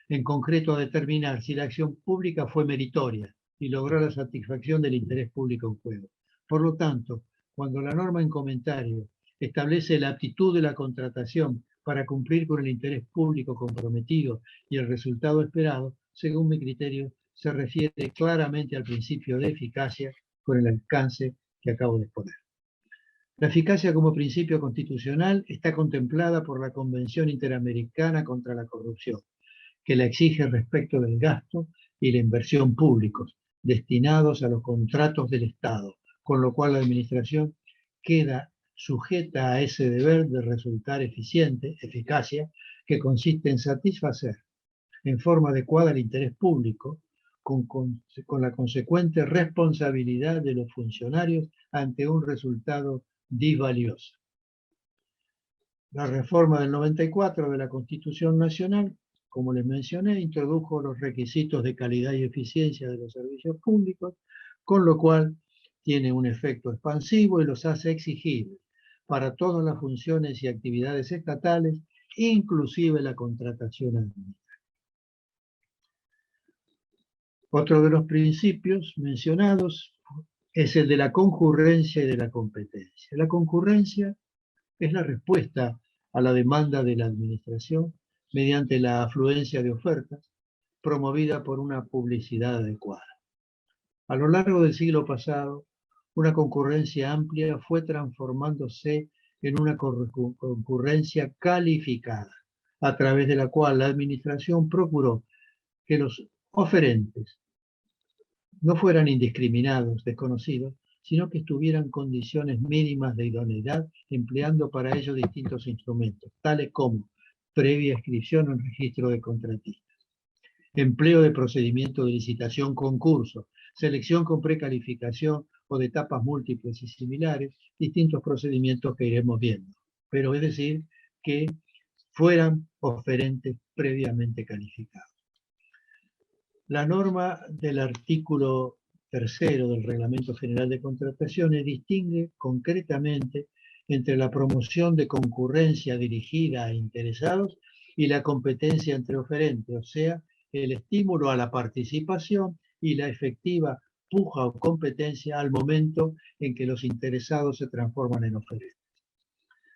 en concreto a determinar si la acción pública fue meritoria y logró la satisfacción del interés público en juego. Por lo tanto, cuando la norma en comentario establece la aptitud de la contratación para cumplir con el interés público comprometido y el resultado esperado, según mi criterio, se refiere claramente al principio de eficacia con el alcance que acabo de exponer. La eficacia como principio constitucional está contemplada por la Convención Interamericana contra la Corrupción, que la exige respecto del gasto y la inversión públicos destinados a los contratos del Estado, con lo cual la administración queda sujeta a ese deber de resultar eficiente, eficacia, que consiste en satisfacer en forma adecuada el interés público, con la consecuente responsabilidad de los funcionarios ante un resultado disvalioso. La reforma del 94 de la Constitución Nacional, como les mencioné, introdujo los requisitos de calidad y eficiencia de los servicios públicos, con lo cual tiene un efecto expansivo y los hace exigibles para todas las funciones y actividades estatales, inclusive la contratación administrativa. Otro de los principios mencionados es el de la concurrencia y de la competencia. La concurrencia es la respuesta a la demanda de la administración mediante la afluencia de ofertas promovida por una publicidad adecuada. A lo largo del siglo pasado, una concurrencia amplia fue transformándose en una concurrencia calificada, a través de la cual la administración procuró que los oferentes no fueran indiscriminados, desconocidos, sino que estuvieran condiciones mínimas de idoneidad, empleando para ello distintos instrumentos, tales como previa inscripción en registro de contratistas, empleo de procedimiento de licitación concurso, selección con precalificación o de etapas múltiples y similares, distintos procedimientos que iremos viendo. Pero es decir, que fueran oferentes previamente calificados. La norma del artículo 3 del Reglamento General de Contrataciones distingue concretamente entre la promoción de concurrencia dirigida a interesados y la competencia entre oferentes, o sea, el estímulo a la participación y la efectiva puja o competencia al momento en que los interesados se transforman en oferentes.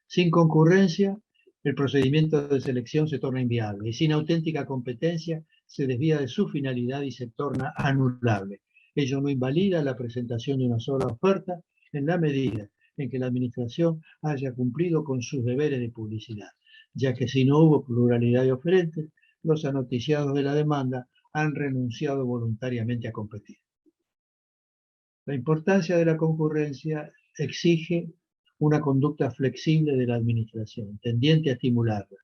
Sin concurrencia, el procedimiento de selección se torna inviable y sin auténtica competencia se desvía de su finalidad y se torna anulable. Ello no invalida la presentación de una sola oferta en la medida en que la administración haya cumplido con sus deberes de publicidad, ya que si no hubo pluralidad de oferentes, los anoticiados de la demanda han renunciado voluntariamente a competir. La importancia de la concurrencia exige una conducta flexible de la administración, tendiente a estimularla,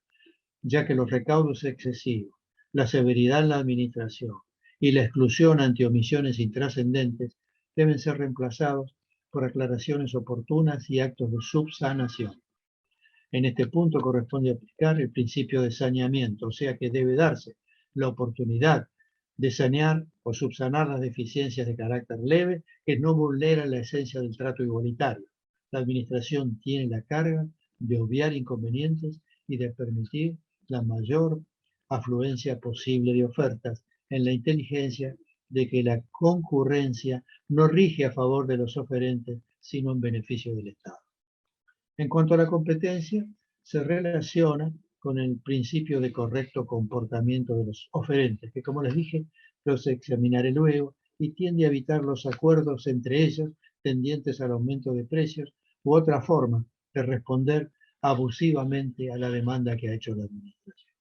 ya que los recaudos excesivos, la severidad en la administración y la exclusión ante omisiones intrascendentes deben ser reemplazados por aclaraciones oportunas y actos de subsanación. En este punto corresponde aplicar el principio de saneamiento, o sea que debe darse la oportunidad de sanear o subsanar las deficiencias de carácter leve que no vulneran la esencia del trato igualitario. La administración tiene la carga de obviar inconvenientes y de permitir la mayor afluencia posible de ofertas en la inteligencia de que la concurrencia no rige a favor de los oferentes, sino en beneficio del Estado. En cuanto a la competencia, se relaciona con el principio de correcto comportamiento de los oferentes, que como les dije, los examinaré luego, y tiende a evitar los acuerdos entre ellos tendientes al aumento de precios u otra forma de responder abusivamente a la demanda que ha hecho la administración.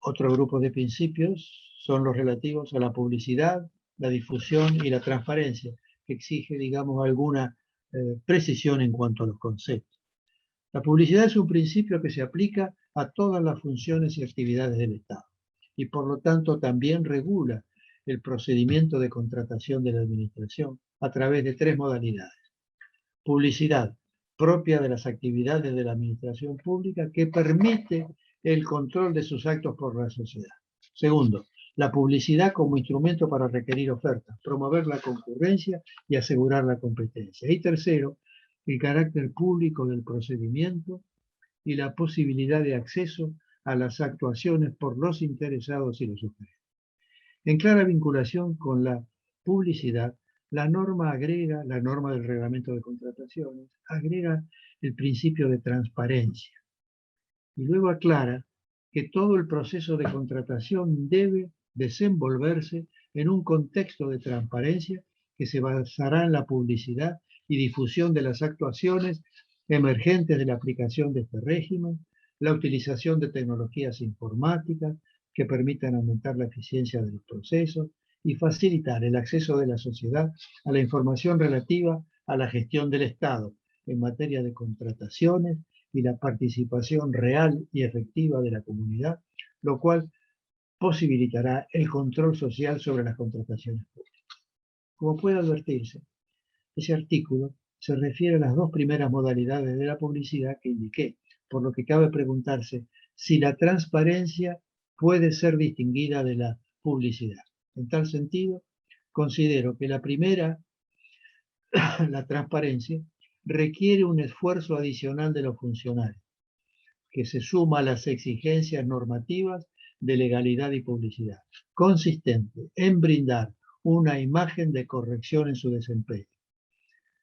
Otro grupo de principios son los relativos a la publicidad, la difusión y la transparencia, que exige, digamos, alguna precisión en cuanto a los conceptos. La publicidad es un principio que se aplica a todas las funciones y actividades del Estado y por lo tanto también regula el procedimiento de contratación de la administración a través de 3 modalidades. Publicidad, propia de las actividades de la administración pública, que permite el control de sus actos por la sociedad. Segundo, la publicidad como instrumento para requerir ofertas, promover la concurrencia y asegurar la competencia. Y tercero, el carácter público del procedimiento y la posibilidad de acceso a las actuaciones por los interesados y los sujetos. En clara vinculación con la publicidad, la norma del reglamento de contrataciones, agrega el principio de transparencia y luego aclara que todo el proceso de contratación debe desenvolverse en un contexto de transparencia que se basará en la publicidad y difusión de las actuaciones emergentes de la aplicación de este régimen, la utilización de tecnologías informáticas que permitan aumentar la eficiencia de los procesos y facilitar el acceso de la sociedad a la información relativa a la gestión del Estado en materia de contrataciones y la participación real y efectiva de la comunidad, lo cual posibilitará el control social sobre las contrataciones públicas. Como puede advertirse, ese artículo se refiere a las 2 primeras modalidades de la publicidad que indiqué, por lo que cabe preguntarse si la transparencia puede ser distinguida de la publicidad. En tal sentido, considero que la primera, la transparencia, requiere un esfuerzo adicional de los funcionarios, que se suma a las exigencias normativas de legalidad y publicidad, consistente en brindar una imagen de corrección en su desempeño,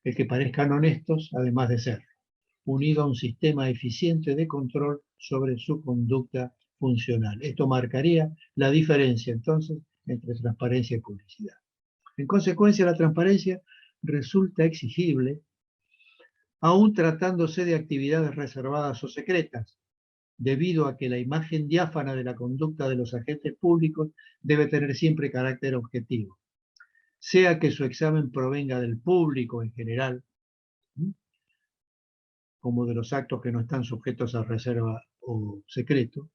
el que parezcan honestos, además de serlo, unido a un sistema eficiente de control sobre su conducta funcional. Esto marcaría la diferencia, entonces, entre transparencia y publicidad. En consecuencia, la transparencia resulta exigible aún tratándose de actividades reservadas o secretas, debido a que la imagen diáfana de la conducta de los agentes públicos debe tener siempre carácter objetivo, sea que su examen provenga del público en general, como de los actos que no están sujetos a reserva o secreto,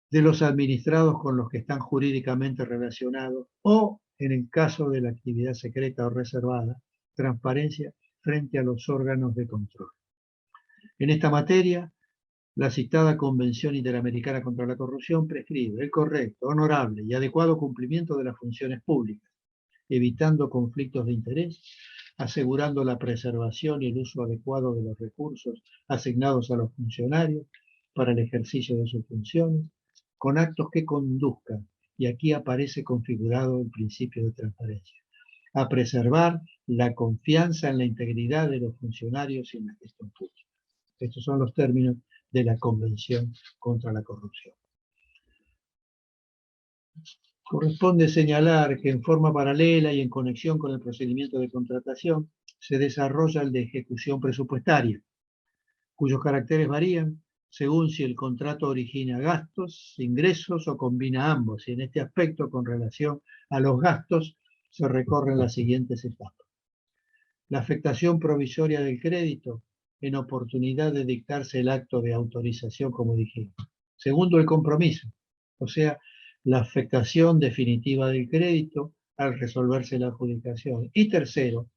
de los administrados con los que están jurídicamente relacionados, o, en el caso de la actividad secreta o reservada, transparencia frente a los órganos de control. En esta materia, la citada Convención Interamericana contra la Corrupción prescribe el correcto, honorable y adecuado cumplimiento de las funciones públicas, evitando conflictos de interés, asegurando la preservación y el uso adecuado de los recursos asignados a los funcionarios para el ejercicio de sus funciones, con actos que conduzcan, y aquí aparece configurado el principio de transparencia, a preservar la confianza en la integridad de los funcionarios y en la gestión pública. Estos son los términos de la Convención contra la Corrupción. Corresponde señalar que en forma paralela y en conexión con el procedimiento de contratación se desarrolla el de ejecución presupuestaria, cuyos caracteres varían según si el contrato origina gastos, ingresos o combina ambos. Y en este aspecto, con relación a los gastos, se recorren las siguientes etapas. La afectación provisoria del crédito en oportunidad de dictarse el acto de autorización, como dijimos. Segundo, el compromiso, o sea, la afectación definitiva del crédito al resolverse la adjudicación. Y tercero,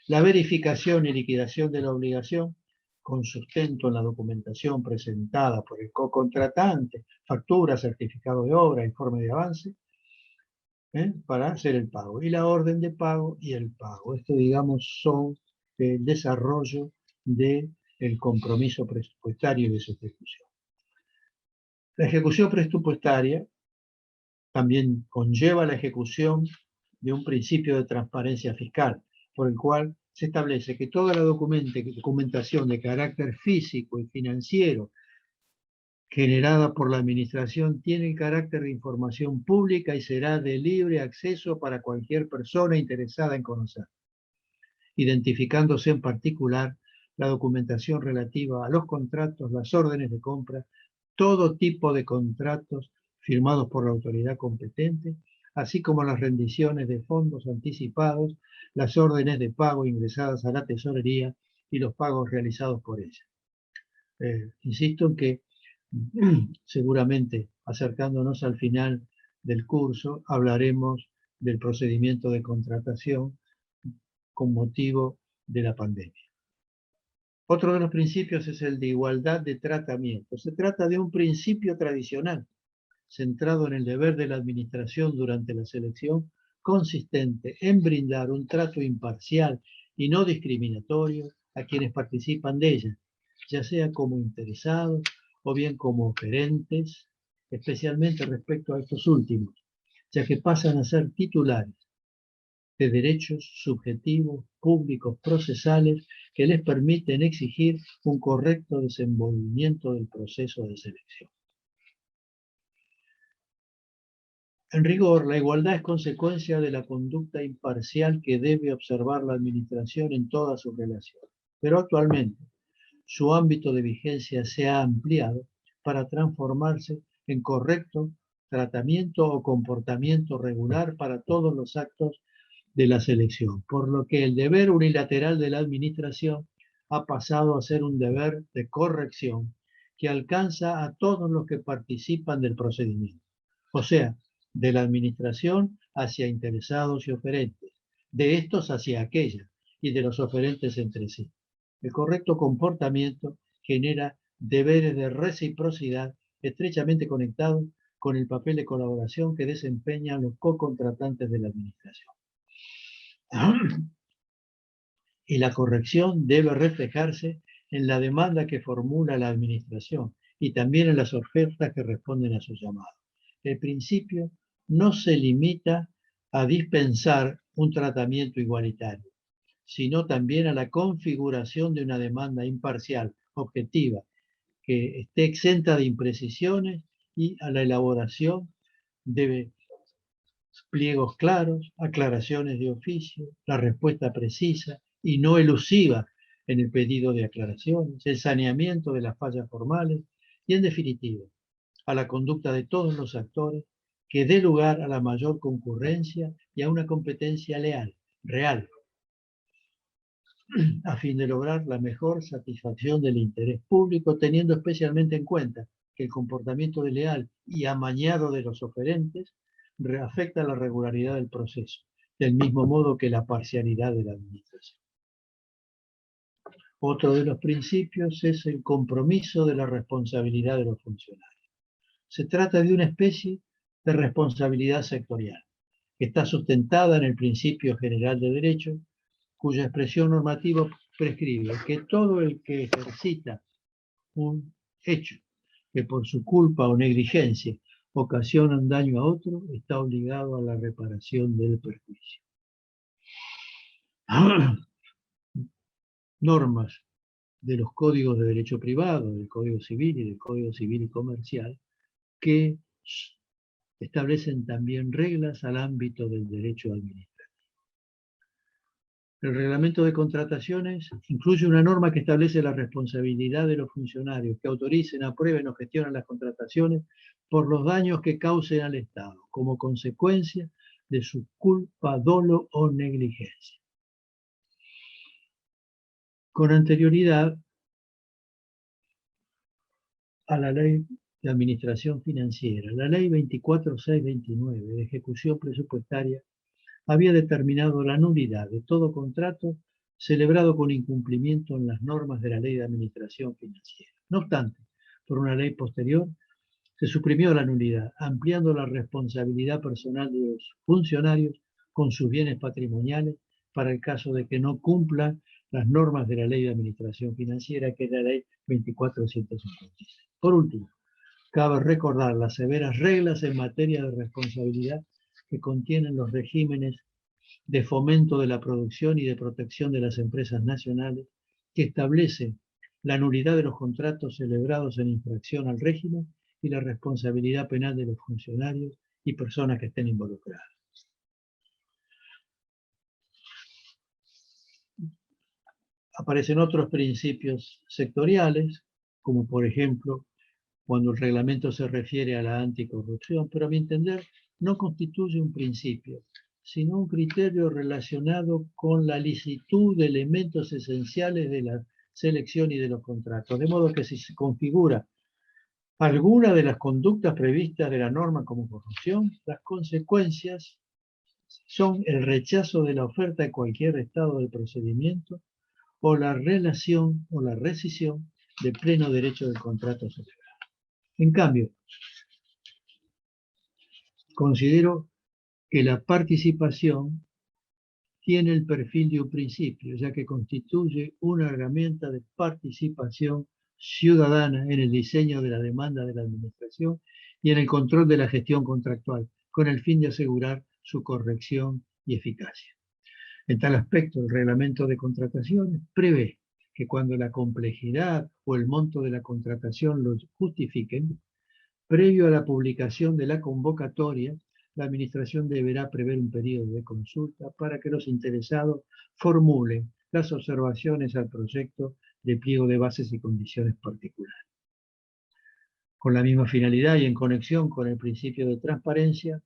la verificación y liquidación de la obligación con sustento en la documentación presentada por el cocontratante, factura, certificado de obra, informe de avance, para hacer el pago. Y la orden de pago y el pago. Esto, digamos, son el desarrollo del compromiso presupuestario y de su ejecución. La ejecución presupuestaria también conlleva la ejecución de un principio de transparencia fiscal, por el cual se establece que toda la documentación de carácter físico y financiero generada por la administración tiene el carácter de información pública y será de libre acceso para cualquier persona interesada en conocer, identificándose en particular la documentación relativa a los contratos, las órdenes de compra, todo tipo de contratos firmados por la autoridad competente, así como las rendiciones de fondos anticipados, las órdenes de pago ingresadas a la tesorería y los pagos realizados por ella. Insisto en que seguramente acercándonos al final del curso hablaremos del procedimiento de contratación con motivo de la pandemia. Otro de los principios es el de igualdad de tratamiento. Se trata de un principio tradicional centrado en el deber de la administración durante la selección, consistente en brindar un trato imparcial y no discriminatorio a quienes participan de ella, ya sea como interesados o bien como oferentes, especialmente respecto a estos últimos, ya que pasan a ser titulares de derechos subjetivos, públicos, procesales, que les permiten exigir un correcto desenvolvimiento del proceso de selección. En rigor, la igualdad es consecuencia de la conducta imparcial que debe observar la administración en todas sus relaciones. Pero actualmente, su ámbito de vigencia se ha ampliado para transformarse en correcto tratamiento o comportamiento regular para todos los actos de la selección, por lo que el deber unilateral de la administración ha pasado a ser un deber de corrección que alcanza a todos los que participan del procedimiento. O sea, de la administración hacia interesados y oferentes, de estos hacia aquella y de los oferentes entre sí. El correcto comportamiento genera deberes de reciprocidad estrechamente conectados con el papel de colaboración que desempeñan los co-contratantes de la administración. Y la corrección debe reflejarse en la demanda que formula la administración y también en las ofertas que responden a su llamado. El principio no se limita a dispensar un tratamiento igualitario, sino también a la configuración de una demanda imparcial, objetiva, que esté exenta de imprecisiones y a la elaboración de pliegos claros, aclaraciones de oficio, la respuesta precisa y no elusiva en el pedido de aclaraciones, el saneamiento de las fallas formales y, en definitiva, a la conducta de todos los actores que dé lugar a la mayor concurrencia y a una competencia leal, real, a fin de lograr la mejor satisfacción del interés público, teniendo especialmente en cuenta que el comportamiento desleal y amañado de los oferentes afecta la regularidad del proceso, del mismo modo que la parcialidad de la administración. Otro de los principios es el compromiso de la responsabilidad de los funcionarios. Se trata de una especie de responsabilidad sectorial, que está sustentada en el principio general de derecho, cuya expresión normativa prescribe que todo el que ejercita un hecho que por su culpa o negligencia ocasiona un daño a otro, está obligado a la reparación del perjuicio. Normas de los códigos de derecho privado, del Código Civil y del Código Civil y Comercial, que establecen también reglas al ámbito del derecho administrativo. El reglamento de contrataciones incluye una norma que establece la responsabilidad de los funcionarios que autoricen, aprueben o gestionen las contrataciones por los daños que causen al Estado, como consecuencia de su culpa, dolo o negligencia. Con anterioridad a la Ley de Administración Financiera, la Ley 24629 de ejecución presupuestaria había determinado la nulidad de todo contrato celebrado con incumplimiento en las normas de la Ley de Administración Financiera. No obstante, por una ley posterior, se suprimió la nulidad, ampliando la responsabilidad personal de los funcionarios con sus bienes patrimoniales para el caso de que no cumplan las normas de la Ley de Administración Financiera, que es la Ley 24156. Por último, cabe recordar las severas reglas en materia de responsabilidad que contienen los regímenes de fomento de la producción y de protección de las empresas nacionales, que establecen la nulidad de los contratos celebrados en infracción al régimen y la responsabilidad penal de los funcionarios y personas que estén involucradas. Aparecen otros principios sectoriales, como por ejemplo, cuando el reglamento se refiere a la anticorrupción, pero a mi entender no constituye un principio, sino un criterio relacionado con la licitud de elementos esenciales de la selección y de los contratos. De modo que si se configura alguna de las conductas previstas de la norma como corrupción, las consecuencias son el rechazo de la oferta de cualquier estado del procedimiento o la relación o la rescisión de pleno derecho del contrato celebrado. En cambio, considero que la participación tiene el perfil de un principio, ya que constituye una herramienta de participación ciudadana en el diseño de la demanda de la administración y en el control de la gestión contractual, con el fin de asegurar su corrección y eficacia. En tal aspecto, el reglamento de contrataciones prevé que cuando la complejidad o el monto de la contratación lo justifiquen, previo a la publicación de la convocatoria, la Administración deberá prever un periodo de consulta para que los interesados formulen las observaciones al proyecto de pliego de bases y condiciones particulares. Con la misma finalidad y en conexión con el principio de transparencia,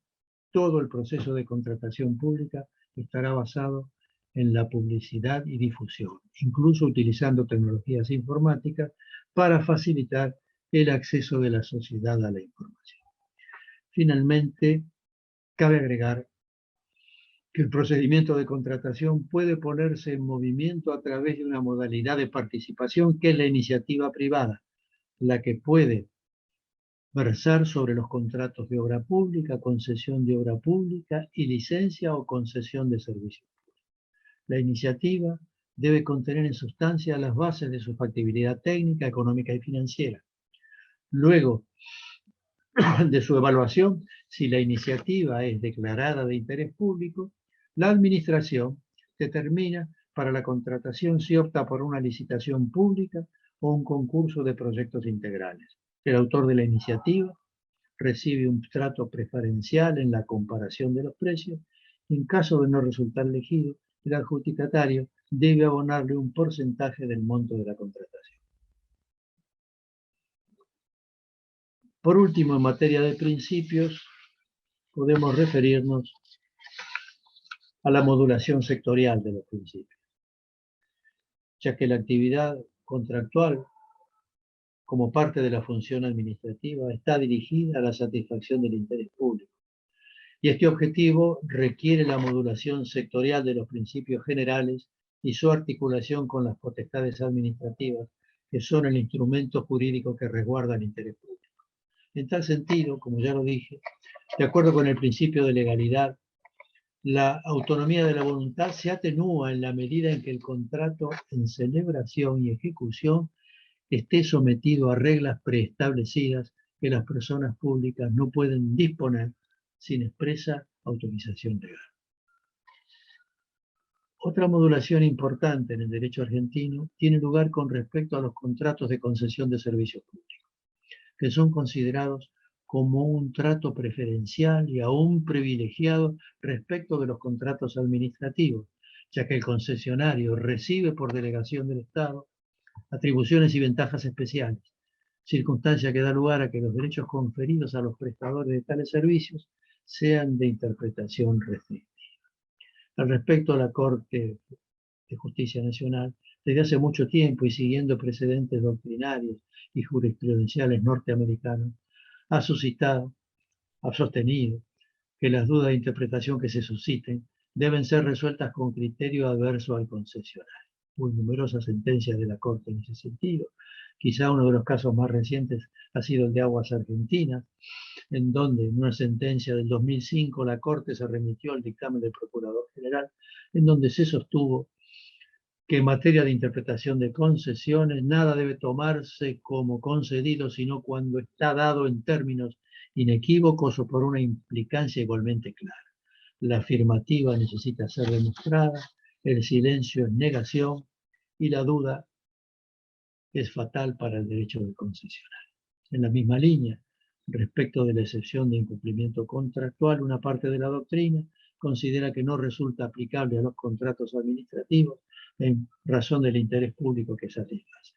todo el proceso de contratación pública estará basado en la publicidad y difusión, incluso utilizando tecnologías informáticas para facilitar el acceso de la sociedad a la información. Finalmente, cabe agregar que el procedimiento de contratación puede ponerse en movimiento a través de una modalidad de participación que es la iniciativa privada, la que puede versar sobre los contratos de obra pública, concesión de obra pública y licencia o concesión de servicios. La iniciativa debe contener en sustancia las bases de su factibilidad técnica, económica y financiera. Luego de su evaluación, si la iniciativa es declarada de interés público, la Administración determina para la contratación si opta por una licitación pública o un concurso de proyectos integrales. El autor de la iniciativa recibe un trato preferencial en la comparación de los precios y en caso de no resultar elegido, el adjudicatario debe abonarle un porcentaje del monto de la contratación. Por último, en materia de principios, podemos referirnos a la modulación sectorial de los principios, ya que la actividad contractual, como parte de la función administrativa, está dirigida a la satisfacción del interés público. Y este objetivo requiere la modulación sectorial de los principios generales y su articulación con las potestades administrativas, que son el instrumento jurídico que resguarda el interés público. En tal sentido, como ya lo dije, de acuerdo con el principio de legalidad, la autonomía de la voluntad se atenúa en la medida en que el contrato en celebración y ejecución esté sometido a reglas preestablecidas que las personas públicas no pueden disponer sin expresa autorización legal. Otra modulación importante en el derecho argentino tiene lugar con respecto a los contratos de concesión de servicios públicos, que son considerados como un trato preferencial y aún privilegiado respecto de los contratos administrativos, ya que el concesionario recibe por delegación del Estado atribuciones y ventajas especiales, circunstancia que da lugar a que los derechos conferidos a los prestadores de tales servicios sean de interpretación restrictiva. Al respecto, la Corte de Justicia Nacional, desde hace mucho tiempo y siguiendo precedentes doctrinarios y jurisprudenciales norteamericanos, ha sostenido que las dudas de interpretación que se susciten deben ser resueltas con criterio adverso al concesionario. Hubo numerosas sentencias de la Corte en ese sentido. Quizá uno de los casos más recientes ha sido el de Aguas Argentinas, en donde en una sentencia del 2005 la Corte se remitió al dictamen del Procurador General, en donde se sostuvo que en materia de interpretación de concesiones nada debe tomarse como concedido, sino cuando está dado en términos inequívocos o por una implicancia igualmente clara. La afirmativa necesita ser demostrada, el silencio es negación y la duda es fatal para el derecho del concesionario. En la misma línea, respecto de la excepción de incumplimiento contractual, una parte de la doctrina considera que no resulta aplicable a los contratos administrativos en razón del interés público que satisface.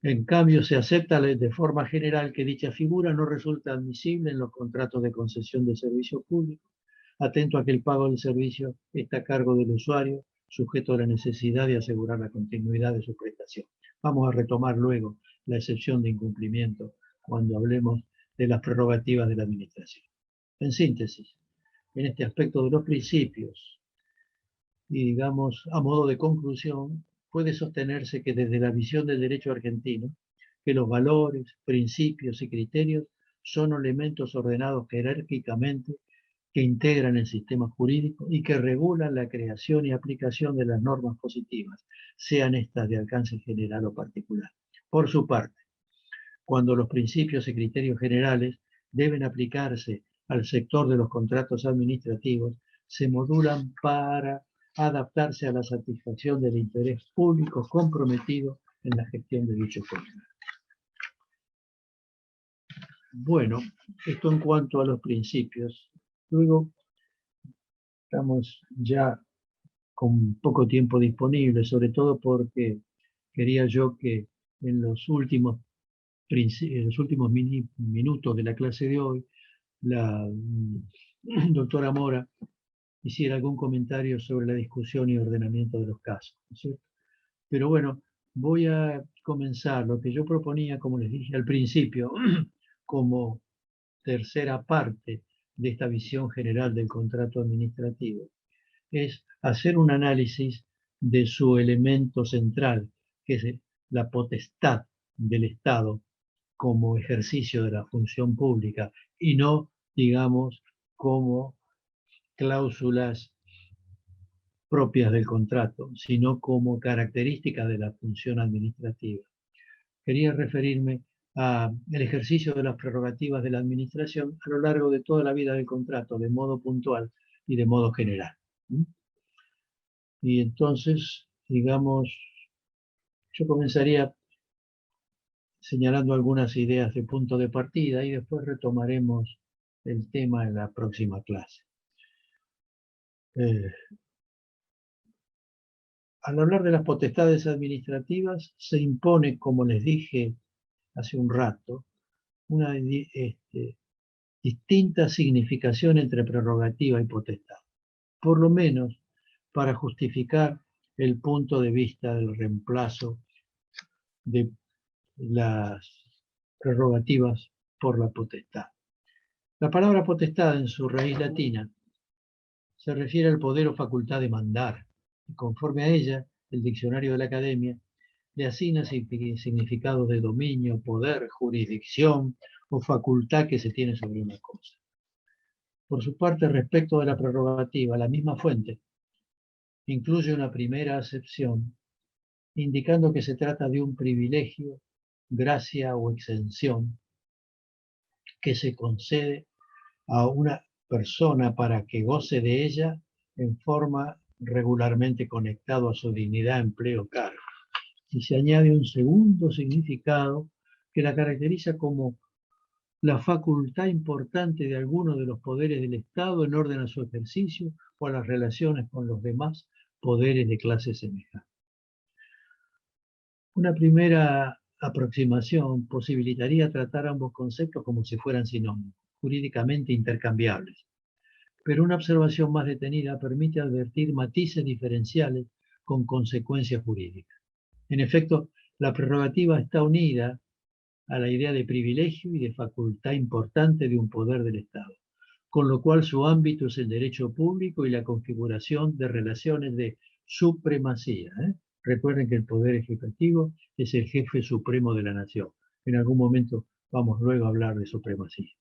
En cambio, se acepta de forma general que dicha figura no resulta admisible en los contratos de concesión de servicio público, atento a que el pago del servicio está a cargo del usuario, sujeto a la necesidad de asegurar la continuidad de su prestación. Vamos a retomar luego la excepción de incumplimiento cuando hablemos de las prerrogativas de la administración. En síntesis, en este aspecto de los principios, y digamos, a modo de conclusión, puede sostenerse que desde la visión del derecho argentino, que los valores, principios y criterios son elementos ordenados jerárquicamente que integran el sistema jurídico y que regulan la creación y aplicación de las normas positivas, sean estas de alcance general o particular. Por su parte, cuando los principios y criterios generales deben aplicarse al sector de los contratos administrativos, se modulan para adaptarse a la satisfacción del interés público comprometido en la gestión de dichos contratos. Bueno, esto en cuanto a los principios. Luego, estamos ya con poco tiempo disponible, sobre todo porque quería yo que en los últimos minutos de la clase de hoy, la doctora Mora hiciera algún comentario sobre la discusión y ordenamiento de los casos, ¿no es cierto? Pero bueno, voy a comenzar lo que yo proponía, como les dije al principio, como tercera parte de esta visión general del contrato administrativo, es hacer un análisis de su elemento central, que es la potestad del Estado como ejercicio de la función pública y no, digamos, como cláusulas propias del contrato, sino como características de la función administrativa. Quería referirme al ejercicio de las prerrogativas de la administración a lo largo de toda la vida del contrato, de modo puntual y de modo general. Y entonces, digamos, yo comenzaría señalando algunas ideas de punto de partida y después retomaremos el tema en la próxima clase. Al hablar de las potestades administrativas, se impone, como les dije hace un rato, una distinta significación entre prerrogativa y potestad, por lo menos para justificar el punto de vista del reemplazo de las prerrogativas por la potestad. La palabra potestad en su raíz latina se refiere al poder o facultad de mandar, y conforme a ella, el diccionario de la Academia le asigna significados de dominio, poder, jurisdicción o facultad que se tiene sobre una cosa. Por su parte, respecto de la prerrogativa, la misma fuente incluye una primera acepción, indicando que se trata de un privilegio, gracia o exención que se concede a una persona para que goce de ella en forma regularmente conectado a su dignidad, empleo, cargo. Y se añade un segundo significado que la caracteriza como la facultad importante de alguno de los poderes del Estado en orden a su ejercicio o a las relaciones con los demás poderes de clase semejante. Una primera aproximación posibilitaría tratar ambos conceptos como si fueran sinónimos, jurídicamente intercambiables. Pero una observación más detenida permite advertir matices diferenciales con consecuencias jurídicas. En efecto, la prerrogativa está unida a la idea de privilegio y de facultad importante de un poder del Estado, con lo cual su ámbito es el derecho público y la configuración de relaciones de supremacía. Recuerden que el poder ejecutivo es el jefe supremo de la nación. En algún momento vamos luego a hablar de supremacía.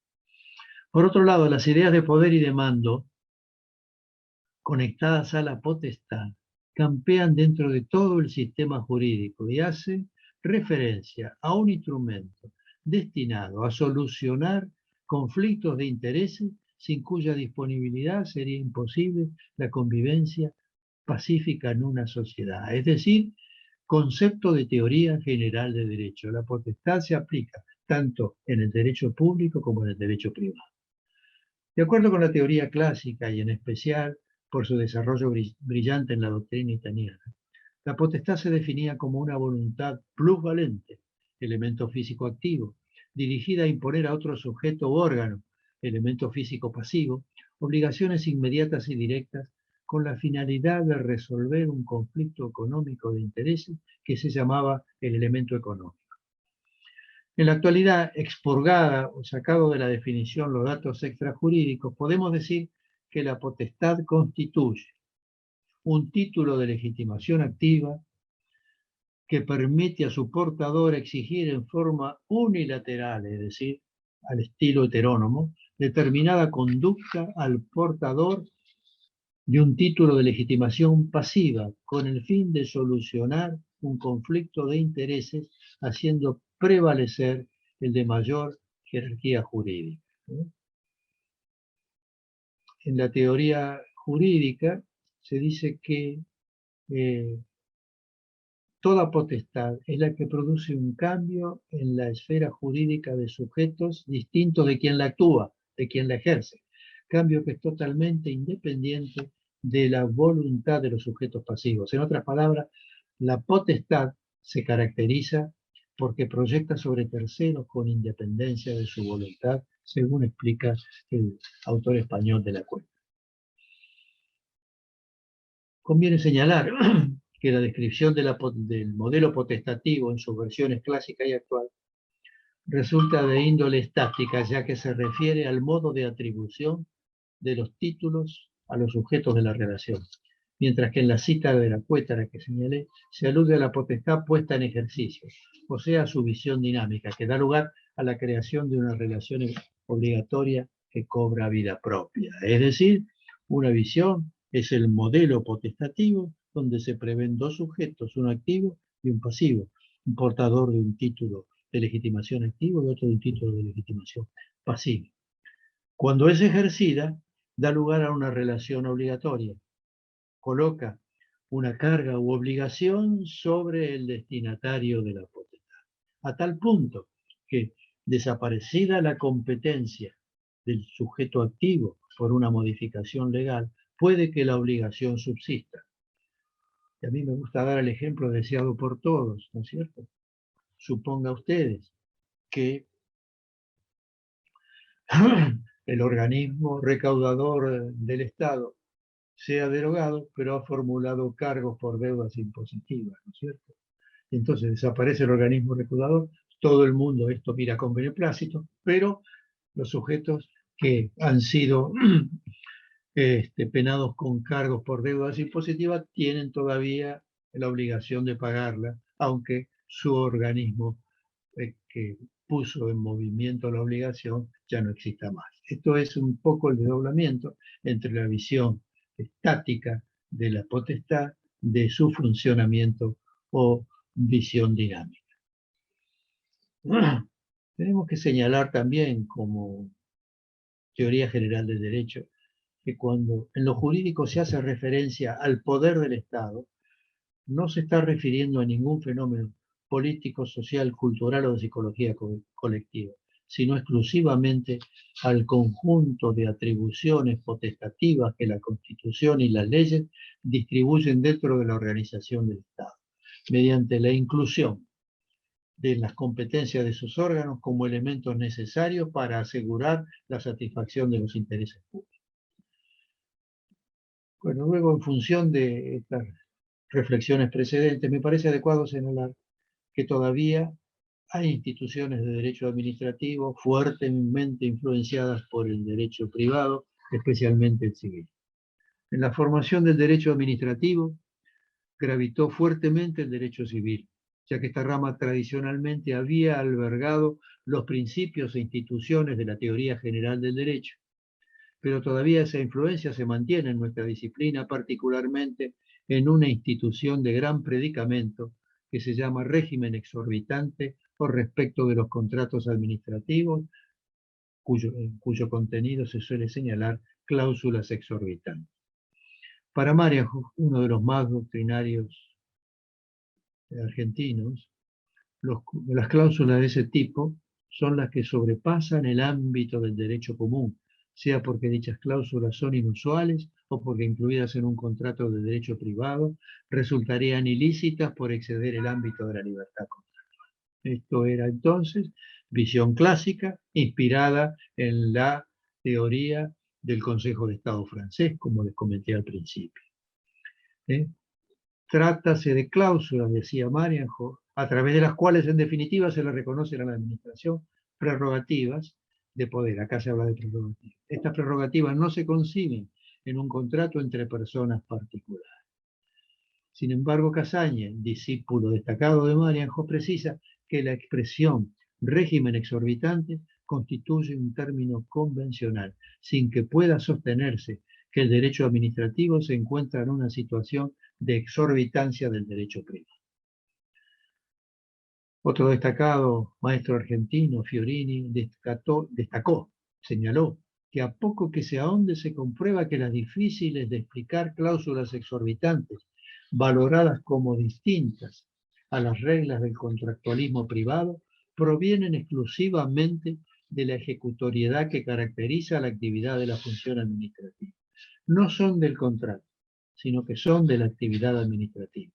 Por otro lado, las ideas de poder y de mando, conectadas a la potestad, campean dentro de todo el sistema jurídico y hacen referencia a un instrumento destinado a solucionar conflictos de intereses sin cuya disponibilidad sería imposible la convivencia pacífica en una sociedad. Es decir, concepto de teoría general de derecho. La potestad se aplica tanto en el derecho público como en el derecho privado. De acuerdo con la teoría clásica y en especial por su desarrollo brillante en la doctrina italiana, la potestad se definía como una voluntad plusvalente, elemento físico activo, dirigida a imponer a otro sujeto u órgano, elemento físico pasivo, obligaciones inmediatas y directas con la finalidad de resolver un conflicto económico de intereses que se llamaba el elemento económico. En la actualidad, expurgada o sacado de la definición los datos extrajurídicos, podemos decir que la potestad constituye un título de legitimación activa que permite a su portador exigir en forma unilateral, es decir, al estilo heterónomo, determinada conducta al portador de un título de legitimación pasiva con el fin de solucionar un conflicto de intereses haciendo prevalecer el de mayor jerarquía jurídica. En la teoría jurídica se dice que toda potestad es la que produce un cambio en la esfera jurídica de sujetos distintos de quien la actúa, de quien la ejerce. Cambio que es totalmente independiente de la voluntad de los sujetos pasivos. En otras palabras, la potestad se caracteriza porque proyecta sobre terceros con independencia de su voluntad, según explica el autor español de la cuenta. Conviene señalar que la descripción del modelo potestativo en sus versiones clásica y actual resulta de índole estática, ya que se refiere al modo de atribución de los títulos a los sujetos de la relación, mientras que en la cita de la Cuétara que señalé se alude a la potestad puesta en ejercicio, o sea, a su visión dinámica, que da lugar a la creación de una relación obligatoria que cobra vida propia. Es decir, una visión es el modelo potestativo donde se prevén dos sujetos, un activo y un pasivo, un portador de un título de legitimación activo y otro de un título de legitimación pasivo. Cuando es ejercida, da lugar a una relación obligatoria, coloca una carga u obligación sobre el destinatario de la potestad, a tal punto que, desaparecida la competencia del sujeto activo por una modificación legal, puede que la obligación subsista. Y a mí me gusta dar el ejemplo deseado por todos, ¿no es cierto? Suponga ustedes que el organismo recaudador del Estado sea derogado, pero ha formulado cargos por deudas impositivas, ¿no es cierto? Entonces desaparece el organismo recaudador, todo el mundo esto mira con beneplácito, pero los sujetos que han sido penados con cargos por deudas impositivas tienen todavía la obligación de pagarla, aunque su organismo que puso en movimiento la obligación ya no exista más. Esto es un poco el desdoblamiento entre la visión estática de la potestad, de su funcionamiento o visión dinámica. Tenemos que señalar también como teoría general del derecho que cuando en lo jurídico se hace referencia al poder del Estado, no se está refiriendo a ningún fenómeno político, social, cultural o de psicología colectiva, sino exclusivamente al conjunto de atribuciones potestativas que la Constitución y las leyes distribuyen dentro de la organización del Estado, mediante la inclusión de las competencias de sus órganos como elementos necesarios para asegurar la satisfacción de los intereses públicos. Bueno, luego, en función de estas reflexiones precedentes, me parece adecuado señalar que todavía hay instituciones de derecho administrativo fuertemente influenciadas por el derecho privado, especialmente el civil. En la formación del derecho administrativo gravitó fuertemente el derecho civil, ya que esta rama tradicionalmente había albergado los principios e instituciones de la teoría general del derecho. Pero todavía esa influencia se mantiene en nuestra disciplina, particularmente en una institución de gran predicamento que se llama régimen exorbitante por respecto de los contratos administrativos, cuyo contenido se suele señalar cláusulas exorbitantes. Para Mario, uno de los más doctrinarios argentinos, las cláusulas de ese tipo son las que sobrepasan el ámbito del derecho común, sea porque dichas cláusulas son inusuales o porque incluidas en un contrato de derecho privado resultarían ilícitas por exceder el ámbito de la libertad contractual. Esto era entonces visión clásica inspirada en la teoría del Consejo de Estado francés, como les comenté al principio. Trátase de cláusulas, decía Marianhoff, a través de las cuales en definitiva se le reconocen a la administración prerrogativas de poder. Acá se habla de prerrogativas. Estas prerrogativas no se conciben en un contrato entre personas particulares. Sin embargo, Casaña, discípulo destacado de Marianhoff, precisa que la expresión régimen exorbitante constituye un término convencional, sin que pueda sostenerse que el derecho administrativo se encuentra en una situación de exorbitancia del derecho privado. Otro destacado maestro argentino, Fiorini, señaló que a poco que se ahonde se comprueba que las difíciles de explicar cláusulas exorbitantes, valoradas como distintas a las reglas del contractualismo privado, provienen exclusivamente de la ejecutoriedad que caracteriza la actividad de la función administrativa. No son del contrato, sino que son de la actividad administrativa,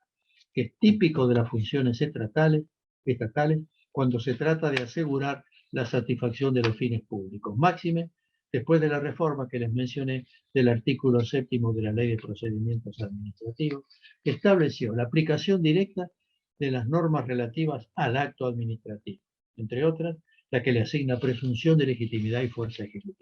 que es típico de las funciones estatales cuando se trata de asegurar la satisfacción de los fines públicos. Máxime, después de la reforma que les mencioné del artículo 7º de la Ley de Procedimientos Administrativos, que estableció la aplicación directa de las normas relativas al acto administrativo, entre otras, la que le asigna presunción de legitimidad y fuerza ejecutiva.